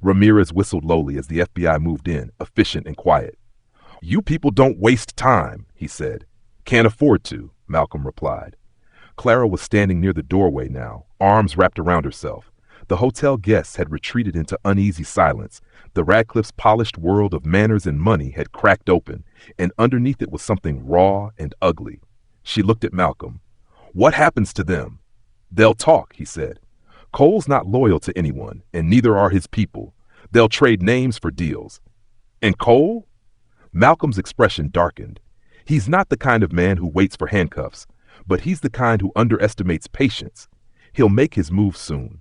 Ramirez whistled lowly as the FBI moved in, efficient and quiet. "You people don't waste time," he said. "Can't afford to," Malcolm replied. Clara was standing near the doorway now, arms wrapped around herself. The hotel guests had retreated into uneasy silence. The Radcliffe's polished world of manners and money had cracked open, and underneath it was something raw and ugly. She looked at Malcolm. "What happens to them?" "They'll talk," he said. "Cole's not loyal to anyone, and neither are his people. They'll trade names for deals." "And Cole?" Malcolm's expression darkened. "He's not the kind of man who waits for handcuffs, but he's the kind who underestimates patience. He'll make his move soon."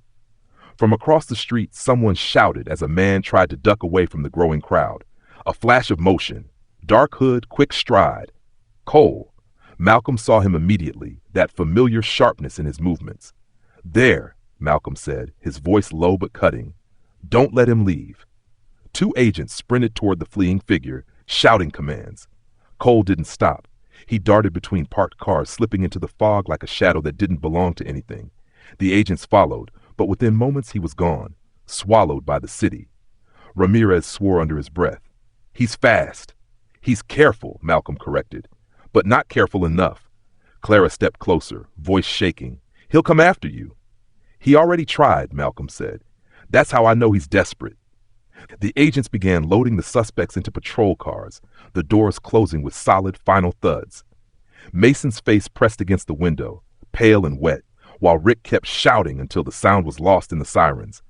From across the street, someone shouted as a man tried to duck away from the growing crowd. A flash of motion. Dark hood, quick stride. Cole. Malcolm saw him immediately, that familiar sharpness in his movements. "There," Malcolm said, his voice low but cutting. "Don't let him leave." Two agents sprinted toward the fleeing figure, shouting commands. Cole didn't stop. He darted between parked cars, slipping into the fog like a shadow that didn't belong to anything. The agents followed, but within moments he was gone, swallowed by the city. Ramirez swore under his breath. "He's fast." "He's careful," Malcolm corrected. "But not careful enough." Clara stepped closer, voice shaking. "He'll come after you." "He already tried," Malcolm said. "That's how I know he's desperate." The agents began loading the suspects into patrol cars, the doors closing with solid final thuds. Mason's face pressed against the window, pale and wet, while Rick kept shouting until the sound was lost in the sirens.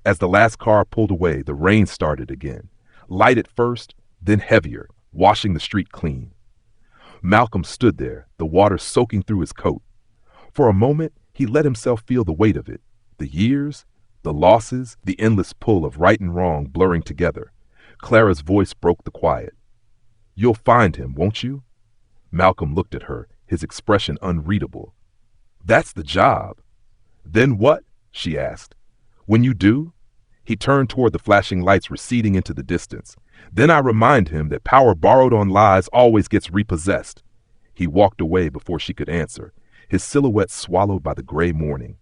As the last car pulled away, the rain started again, light at first, then heavier, washing the street clean. Malcolm stood there, the water soaking through his coat. For a moment, he let himself feel the weight of it, the years, the losses, the endless pull of right and wrong blurring together. Clara's voice broke the quiet. You'll find him, won't you? Malcolm looked at her, his expression unreadable. That's the job. Then what? She asked. When you do? He turned toward the flashing lights receding into the distance. Then I remind him that power borrowed on lies always gets repossessed. He walked away before she could answer, his silhouette swallowed by the gray morning.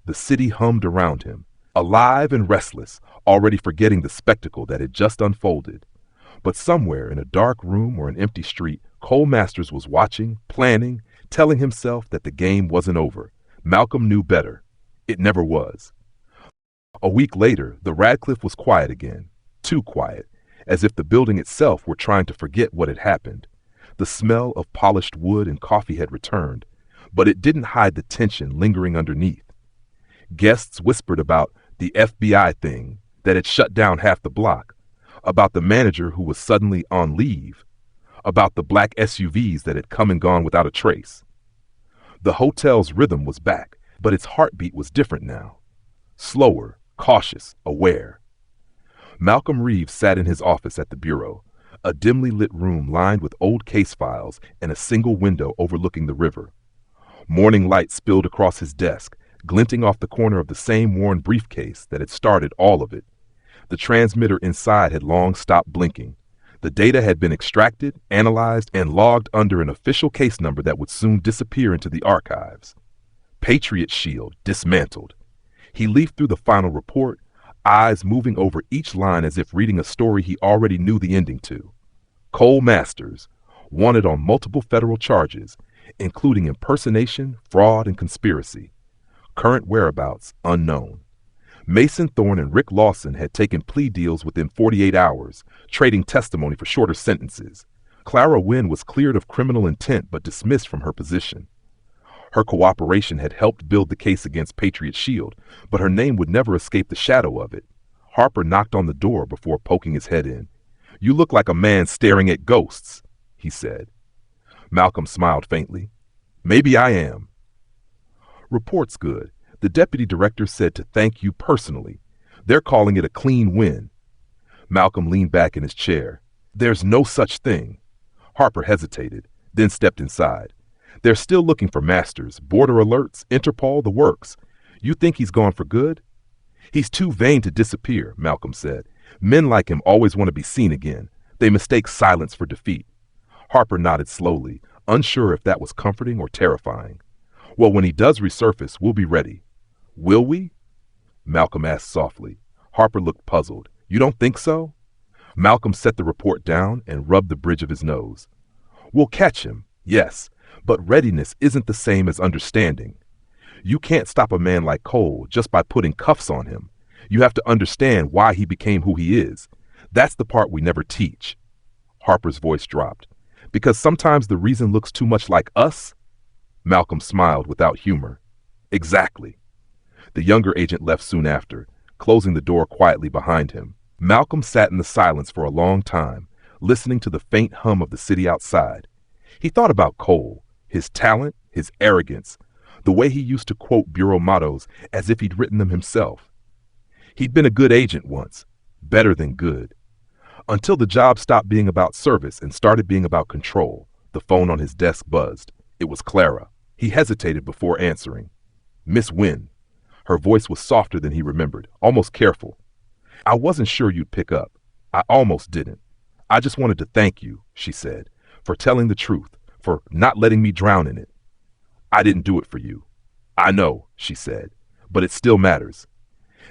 The city hummed around him, alive and restless, already forgetting the spectacle that had just unfolded. But somewhere in a dark room or an empty street, Cole Masters was watching, planning, telling himself that the game wasn't over. Malcolm knew better. It never was. A week later, the Radcliffe was quiet again. Too quiet, as if the building itself were trying to forget what had happened. The smell of polished wood and coffee had returned, but it didn't hide the tension lingering underneath. Guests whispered about the FBI thing that had shut down half the block, about the manager who was suddenly on leave, about the black SUVs that had come and gone without a trace. The hotel's rhythm was back, but its heartbeat was different now. Slower, cautious, aware. Malcolm Reeves sat in his office at the bureau, a dimly lit room lined with old case files and a single window overlooking the river. Morning light spilled across his desk, glinting off the corner of the same worn briefcase that had started all of it. The transmitter inside had long stopped blinking. The data had been extracted, analyzed, and logged under an official case number that would soon disappear into the archives. Patriot Shield dismantled. He leafed through the final report, eyes moving over each line as if reading a story he already knew the ending to. Cole Masters, wanted on multiple federal charges, including impersonation, fraud, and conspiracy. Current whereabouts unknown. Mason Thorne and Rick Lawson had taken plea deals within 48 hours, trading testimony for shorter sentences. Clara Wynn was cleared of criminal intent but dismissed from her position. Her cooperation had helped build the case against Patriot Shield, but her name would never escape the shadow of it. Harper knocked on the door before poking his head in. "You look like a man staring at ghosts," he said. Malcolm smiled faintly. "Maybe I am." "Report's good. The deputy director said to thank you personally. They're calling it a clean win." Malcolm leaned back in his chair. "There's no such thing." Harper hesitated, then stepped inside. "They're still looking for Masters, border alerts, Interpol, the works. You think he's gone for good?" "He's too vain to disappear," Malcolm said. "Men like him always want to be seen again. They mistake silence for defeat." Harper nodded slowly, unsure if that was comforting or terrifying. "Well, when he does resurface, we'll be ready." "Will we?" Malcolm asked softly. Harper looked puzzled. "You don't think so?" Malcolm set the report down and rubbed the bridge of his nose. "We'll catch him, yes, but readiness isn't the same as understanding. You can't stop a man like Cole just by putting cuffs on him. You have to understand why he became who he is. That's the part we never teach." Harper's voice dropped. "Because sometimes the reason looks too much like us?" Malcolm smiled without humor. "Exactly." The younger agent left soon after, closing the door quietly behind him. Malcolm sat in the silence for a long time, listening to the faint hum of the city outside. He thought about Cole, his talent, his arrogance, the way he used to quote bureau mottos as if he'd written them himself. He'd been a good agent once, better than good. Until the job stopped being about service and started being about control. The phone on his desk buzzed. It was Clara. He hesitated before answering. "Miss Wynn." Her voice was softer than he remembered, almost careful. "I wasn't sure you'd pick up. I almost didn't. I just wanted to thank you," she said, "for telling the truth, for not letting me drown in it." "I didn't do it for you." "I know," she said, "but it still matters.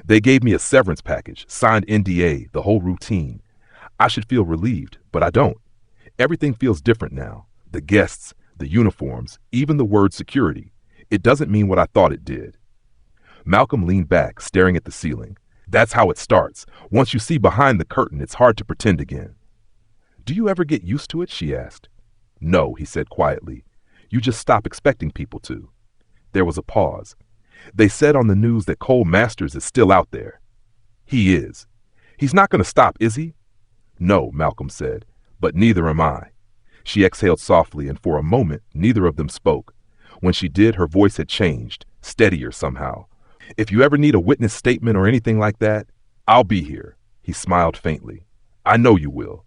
They gave me a severance package, signed NDA, the whole routine. I should feel relieved, but I don't. Everything feels different now. The guests, the uniforms, even the word security. It doesn't mean what I thought it did." Malcolm leaned back, staring at the ceiling. "That's how it starts. Once you see behind the curtain, it's hard to pretend again." "Do you ever get used to it?" she asked. "No," he said quietly. "You just stop expecting people to." There was a pause. "They said on the news that Cole Masters is still out there." "He is." "He's not going to stop, is he?" "No," Malcolm said, "but neither am I." She exhaled softly, and for a moment, neither of them spoke. When she did, her voice had changed, steadier somehow. "If you ever need a witness statement or anything like that, I'll be here." He smiled faintly. "I know you will."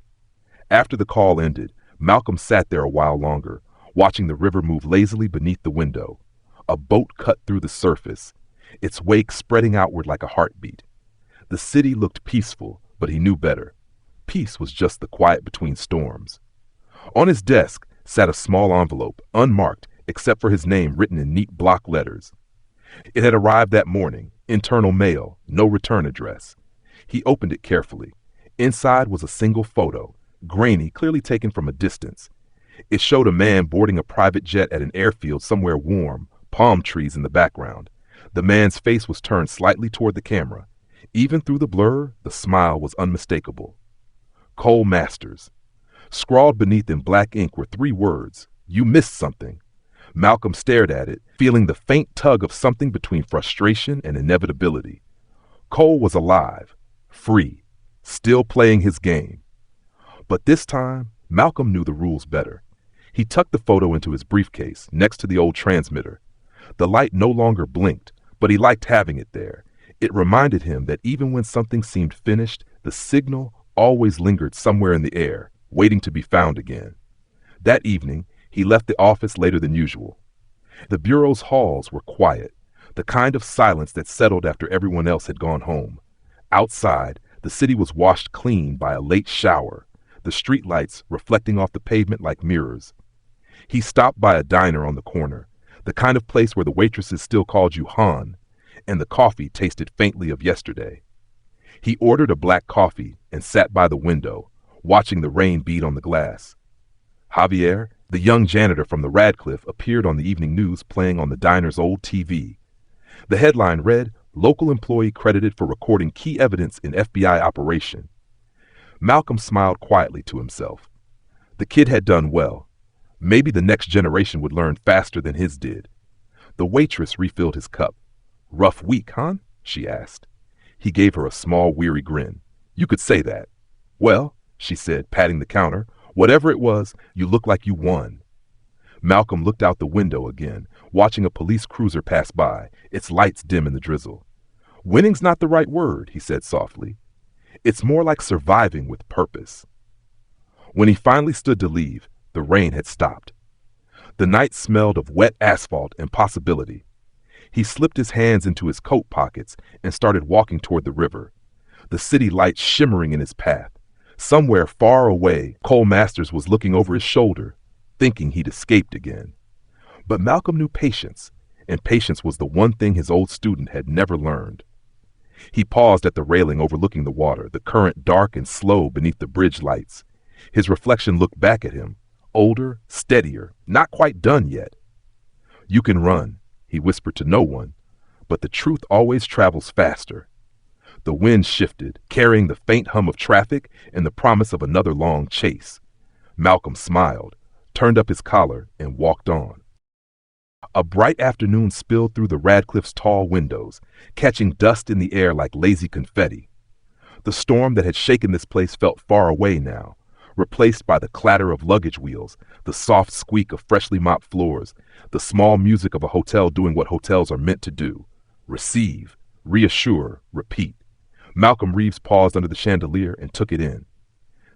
After the call ended, Malcolm sat there a while longer, watching the river move lazily beneath the window. A boat cut through the surface, its wake spreading outward like a heartbeat. The city looked peaceful, but he knew better. Peace was just the quiet between storms. On his desk sat a small envelope, unmarked except for his name written in neat block letters. It had arrived that morning, internal mail, no return address. He opened it carefully. Inside was a single photo, grainy, clearly taken from a distance. It showed a man boarding a private jet at an airfield somewhere warm, palm trees in the background. The man's face was turned slightly toward the camera. Even through the blur, the smile was unmistakable. Cole Masters. Scrawled beneath in black ink were 3 words. You missed something. Malcolm stared at it, feeling the faint tug of something between frustration and inevitability. Cole was alive, free, still playing his game. But this time, Malcolm knew the rules better. He tucked the photo into his briefcase next to the old transmitter. The light no longer blinked, but he liked having it there. It reminded him that even when something seemed finished, the signal always lingered somewhere in the air, waiting to be found again. That evening, he left the office later than usual. The bureau's halls were quiet, the kind of silence that settled after everyone else had gone home. Outside, the city was washed clean by a late shower, the streetlights reflecting off the pavement like mirrors. He stopped by a diner on the corner, the kind of place where the waitresses still called you Han, and the coffee tasted faintly of yesterday. He ordered a black coffee and sat by the window, watching the rain beat on the glass. Javier, the young janitor from the Radcliffe, appeared on the evening news playing on the diner's old TV. The headline read, "Local employee credited for recording key evidence in FBI operation." Malcolm smiled quietly to himself. The kid had done well. Maybe the next generation would learn faster than his did. The waitress refilled his cup. "Rough week, huh?" she asked. He gave her a small, weary grin. "You could say that." "Well," she said, patting the counter, "whatever it was, you look like you won." Malcolm looked out the window again, watching a police cruiser pass by, its lights dim in the drizzle. "Winning's not the right word," he said softly. "It's more like surviving with purpose." When he finally stood to leave, the rain had stopped. The night smelled of wet asphalt and possibility. He slipped his hands into his coat pockets and started walking toward the river, the city lights shimmering in his path. Somewhere far away, Cole Masters was looking over his shoulder, thinking he'd escaped again. But Malcolm knew patience, and patience was the one thing his old student had never learned. He paused at the railing overlooking the water, the current dark and slow beneath the bridge lights. His reflection looked back at him, older, steadier, not quite done yet. "You can run," he whispered to no one, "but the truth always travels faster." The wind shifted, carrying the faint hum of traffic and the promise of another long chase. Malcolm smiled, turned up his collar, and walked on. A bright afternoon spilled through the Radcliffe's tall windows, catching dust in the air like lazy confetti. The storm that had shaken this place felt far away now, replaced by the clatter of luggage wheels, the soft squeak of freshly mopped floors, the small music of a hotel doing what hotels are meant to do: receive, reassure, repeat. Malcolm Reeves paused under the chandelier and took it in.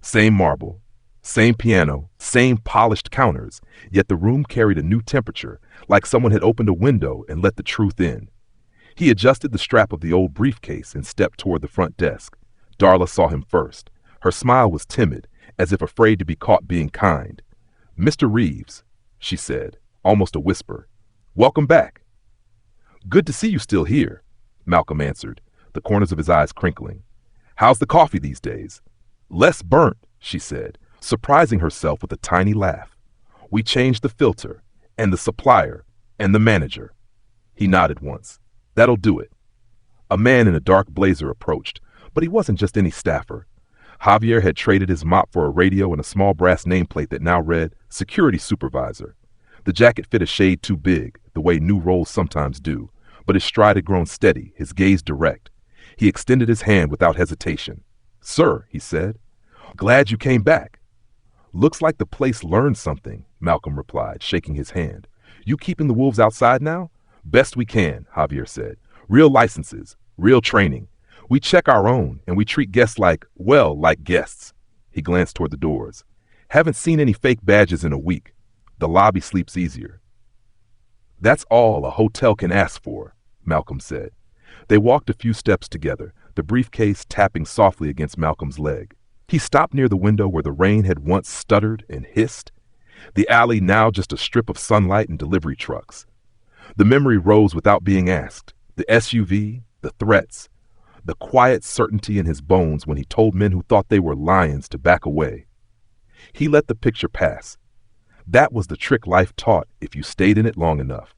Same marble, same piano, same polished counters, yet the room carried a new temperature, like someone had opened a window and let the truth in. He adjusted the strap of the old briefcase and stepped toward the front desk. Darla saw him first. Her smile was timid, as if afraid to be caught being kind. "Mr. Reeves," she said, almost a whisper. "Welcome back." "Good to see you still here," Malcolm answered, the corners of his eyes crinkling. "How's the coffee these days?" "Less burnt," she said, surprising herself with a tiny laugh. "We changed the filter, and the supplier, and the manager." He nodded once. "That'll do it." A man in a dark blazer approached, but he wasn't just any staffer. Javier had traded his mop for a radio and a small brass nameplate that now read "Security Supervisor." The jacket fit a shade too big, the way new roles sometimes do, but his stride had grown steady, his gaze direct. He extended his hand without hesitation. "Sir," he said, "glad you came back." "Looks like the place learned something," Malcolm replied, shaking his hand. "You keeping the wolves outside now?" "Best we can," Javier said. "Real licenses, real training. We check our own, and we treat guests like guests." He glanced toward the doors. Haven't seen any fake badges in a week. The lobby sleeps easier. That's all a hotel can ask for, Malcolm said. They walked a few steps together, the briefcase tapping softly against Malcolm's leg. He stopped near the window where the rain had once stuttered and hissed, the alley now just a strip of sunlight and delivery trucks. The memory rose without being asked. The SUV, the threats, the quiet certainty in his bones when he told men who thought they were lions to back away. He let the picture pass. That was the trick life taught if you stayed in it long enough.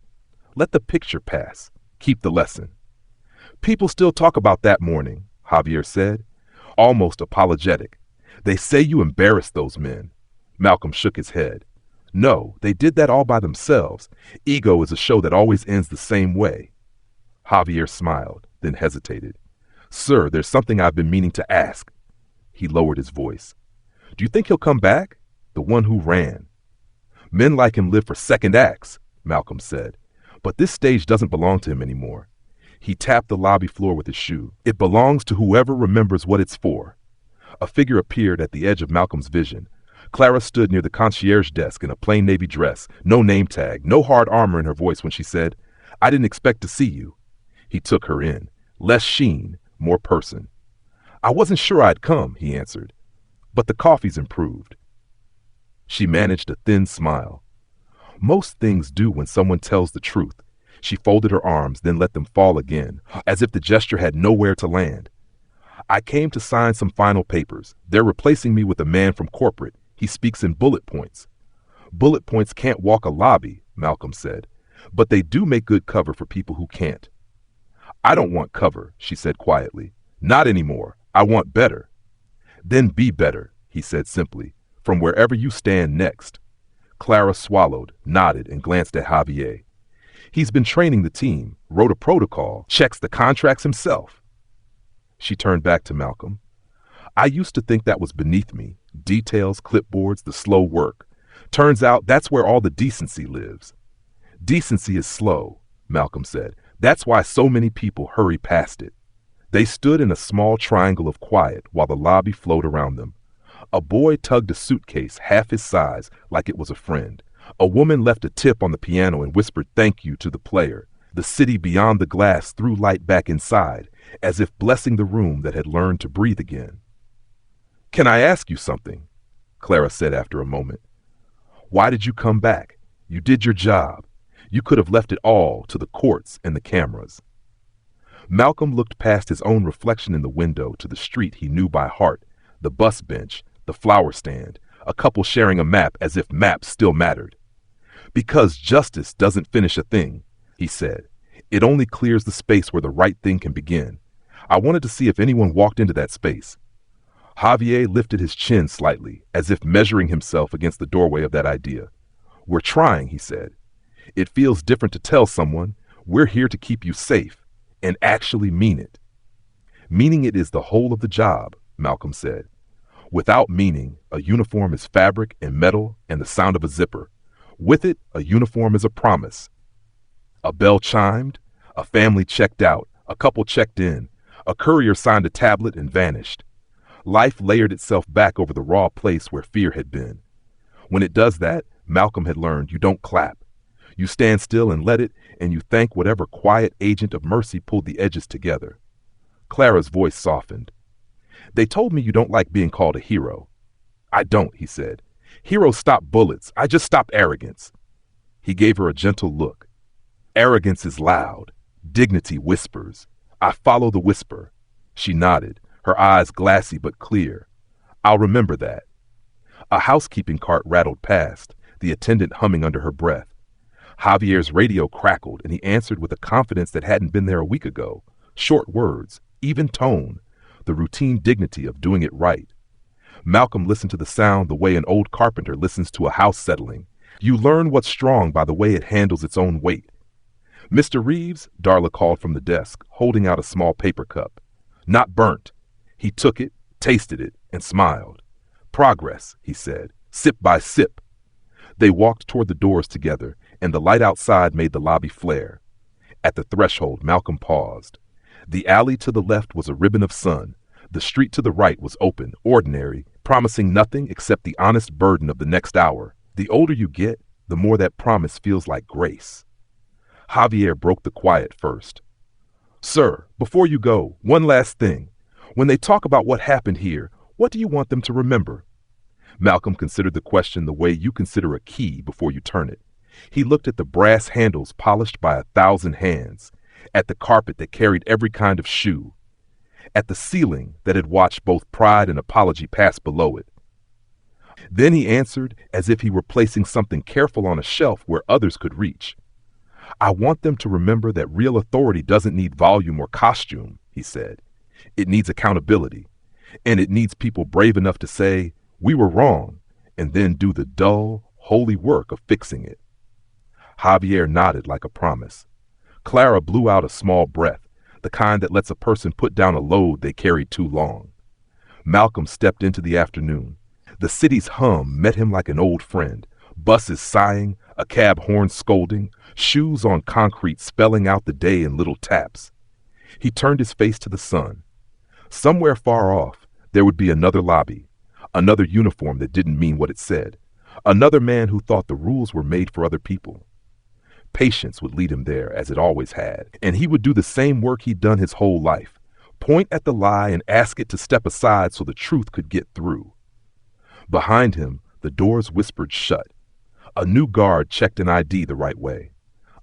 Let the picture pass. Keep the lesson. People still talk about that morning, Javier said, almost apologetic. They say you embarrassed those men. Malcolm shook his head. No, they did that all by themselves. Ego is a show that always ends the same way. Javier smiled, then hesitated. Sir, there's something I've been meaning to ask. He lowered his voice. Do you think he'll come back? The one who ran. Men like him live for second acts, Malcolm said. But this stage doesn't belong to him anymore. He tapped the lobby floor with his shoe. It belongs to whoever remembers what it's for. A figure appeared at the edge of Malcolm's vision. Clara stood near the concierge desk in a plain navy dress, no name tag, no hard armor in her voice when she said, I didn't expect to see you. He took her in. Less sheen, more person. I wasn't sure I'd come, he answered. But the coffee's improved. She managed a thin smile. Most things do when someone tells the truth. She folded her arms, then let them fall again, as if the gesture had nowhere to land. I came to sign some final papers. They're replacing me with a man from corporate. He speaks in bullet points. Bullet points can't walk a lobby, Malcolm said, but they do make good cover for people who can't. I don't want cover, she said quietly. Not anymore. I want better. Then be better, he said simply, from wherever you stand next. Clara swallowed, nodded, and glanced at Javier. He's been training the team, wrote a protocol, checks the contracts himself. She turned back to Malcolm. I used to think that was beneath me. Details, clipboards, the slow work. Turns out that's where all the decency lives. Decency is slow, Malcolm said. That's why so many people hurry past it. They stood in a small triangle of quiet while the lobby flowed around them. A boy tugged a suitcase half his size like it was a friend. A woman left a tip on the piano and whispered thank you to the player. The city beyond the glass threw light back inside, as if blessing the room that had learned to breathe again. Can I ask you something? Clara said after a moment. Why did you come back? You did your job. You could have left it all to the courts and the cameras. Malcolm looked past his own reflection in the window to the street he knew by heart, the bus bench, the flower stand, a couple sharing a map as if maps still mattered. Because justice doesn't finish a thing, he said. It only clears the space where the right thing can begin. I wanted to see if anyone walked into that space. Javier lifted his chin slightly, as if measuring himself against the doorway of that idea. We're trying, he said. It feels different to tell someone, we're here to keep you safe, and actually mean it. Meaning it is the whole of the job, Malcolm said. Without meaning, a uniform is fabric and metal and the sound of a zipper. With it, a uniform is a promise. A bell chimed, a family checked out, a couple checked in, a courier signed a tablet and vanished. Life layered itself back over the raw place where fear had been. When it does that, Malcolm had learned, you don't clap. You stand still and let it, and you thank whatever quiet agent of mercy pulled the edges together. Clara's voice softened. They told me you don't like being called a hero. I don't, he said. Heroes stop bullets. I just stop arrogance. He gave her a gentle look. Arrogance is loud. Dignity whispers. I follow the whisper. She nodded, her eyes glassy but clear. I'll remember that. A housekeeping cart rattled past, the attendant humming under her breath. Javier's radio crackled, and he answered with a confidence that hadn't been there a week ago. Short words, even tone, the routine dignity of doing it right. Malcolm listened to the sound the way an old carpenter listens to a house settling. You learn what's strong by the way it handles its own weight. Mr. Reeves, Darla called from the desk, holding out a small paper cup. Not burnt. He took it, tasted it, and smiled. Progress, he said, sip by sip. They walked toward the doors together, and the light outside made the lobby flare. At the threshold, Malcolm paused. The alley to the left was a ribbon of sun. The street to the right was open, ordinary, promising nothing except the honest burden of the next hour. The older you get, the more that promise feels like grace. Javier broke the quiet first. Sir, before you go, one last thing. When they talk about what happened here, what do you want them to remember? Malcolm considered the question the way you consider a key before you turn it. He looked at the brass handles polished by 1,000 hands, at the carpet that carried every kind of shoe, at the ceiling that had watched both pride and apology pass below it. Then he answered as if he were placing something careful on a shelf where others could reach. I want them to remember that real authority doesn't need volume or costume, he said. It needs accountability, and it needs people brave enough to say, we were wrong, and then do the dull, holy work of fixing it. Javier nodded like a promise. Clara blew out a small breath, the kind that lets a person put down a load they carried too long. Malcolm stepped into the afternoon. The city's hum met him like an old friend, buses sighing, a cab horn scolding, shoes on concrete spelling out the day in little taps. He turned his face to the sun. Somewhere far off, there would be another lobby, another uniform that didn't mean what it said, another man who thought the rules were made for other people. Patience would lead him there, as it always had, and he would do the same work he'd done his whole life, point at the lie and ask it to step aside so the truth could get through. Behind him, the doors whispered shut. A new guard checked an ID the right way.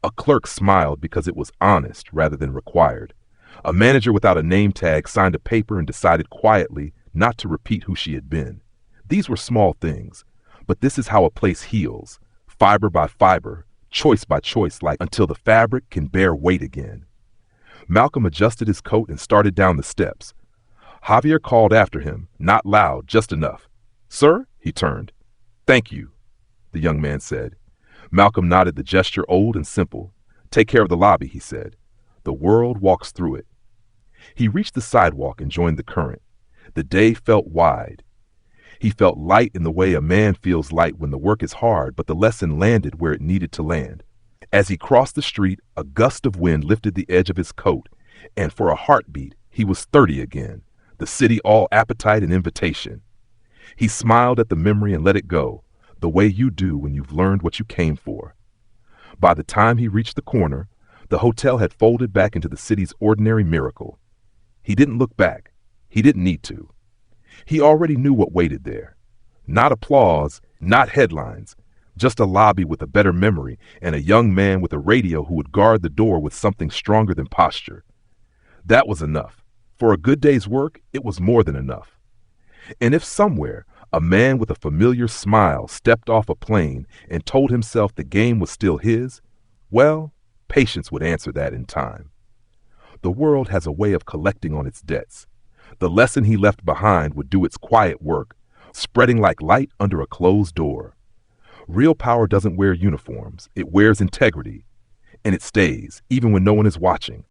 A clerk smiled because it was honest rather than required. A manager without a name tag signed a paper and decided quietly not to repeat who she had been. These were small things, but this is how a place heals, fiber by fiber, choice by choice, like until the fabric can bear weight again. Malcolm adjusted his coat and started down the steps. Javier called after him, not loud, just enough. Sir, he turned. Thank you, the young man said. Malcolm nodded, the gesture old and simple. Take care of the lobby, he said. The world walks through it. He reached the sidewalk and joined the current. The day felt wide. He felt light in the way a man feels light when the work is hard, but the lesson landed where it needed to land. As he crossed the street, a gust of wind lifted the edge of his coat, and for a heartbeat, he was 30 again, the city all appetite and invitation. He smiled at the memory and let it go, the way you do when you've learned what you came for. By the time he reached the corner, the hotel had folded back into the city's ordinary miracle. He didn't look back. He didn't need to. He already knew what waited there. Not applause, not headlines, just a lobby with a better memory and a young man with a radio who would guard the door with something stronger than posture. That was enough. For a good day's work, it was more than enough. And if somewhere a man with a familiar smile stepped off a plane and told himself the game was still his, well, patience would answer that in time. The world has a way of collecting on its debts. The lesson he left behind would do its quiet work, spreading like light under a closed door. Real power doesn't wear uniforms. It wears integrity, and it stays, even when no one is watching.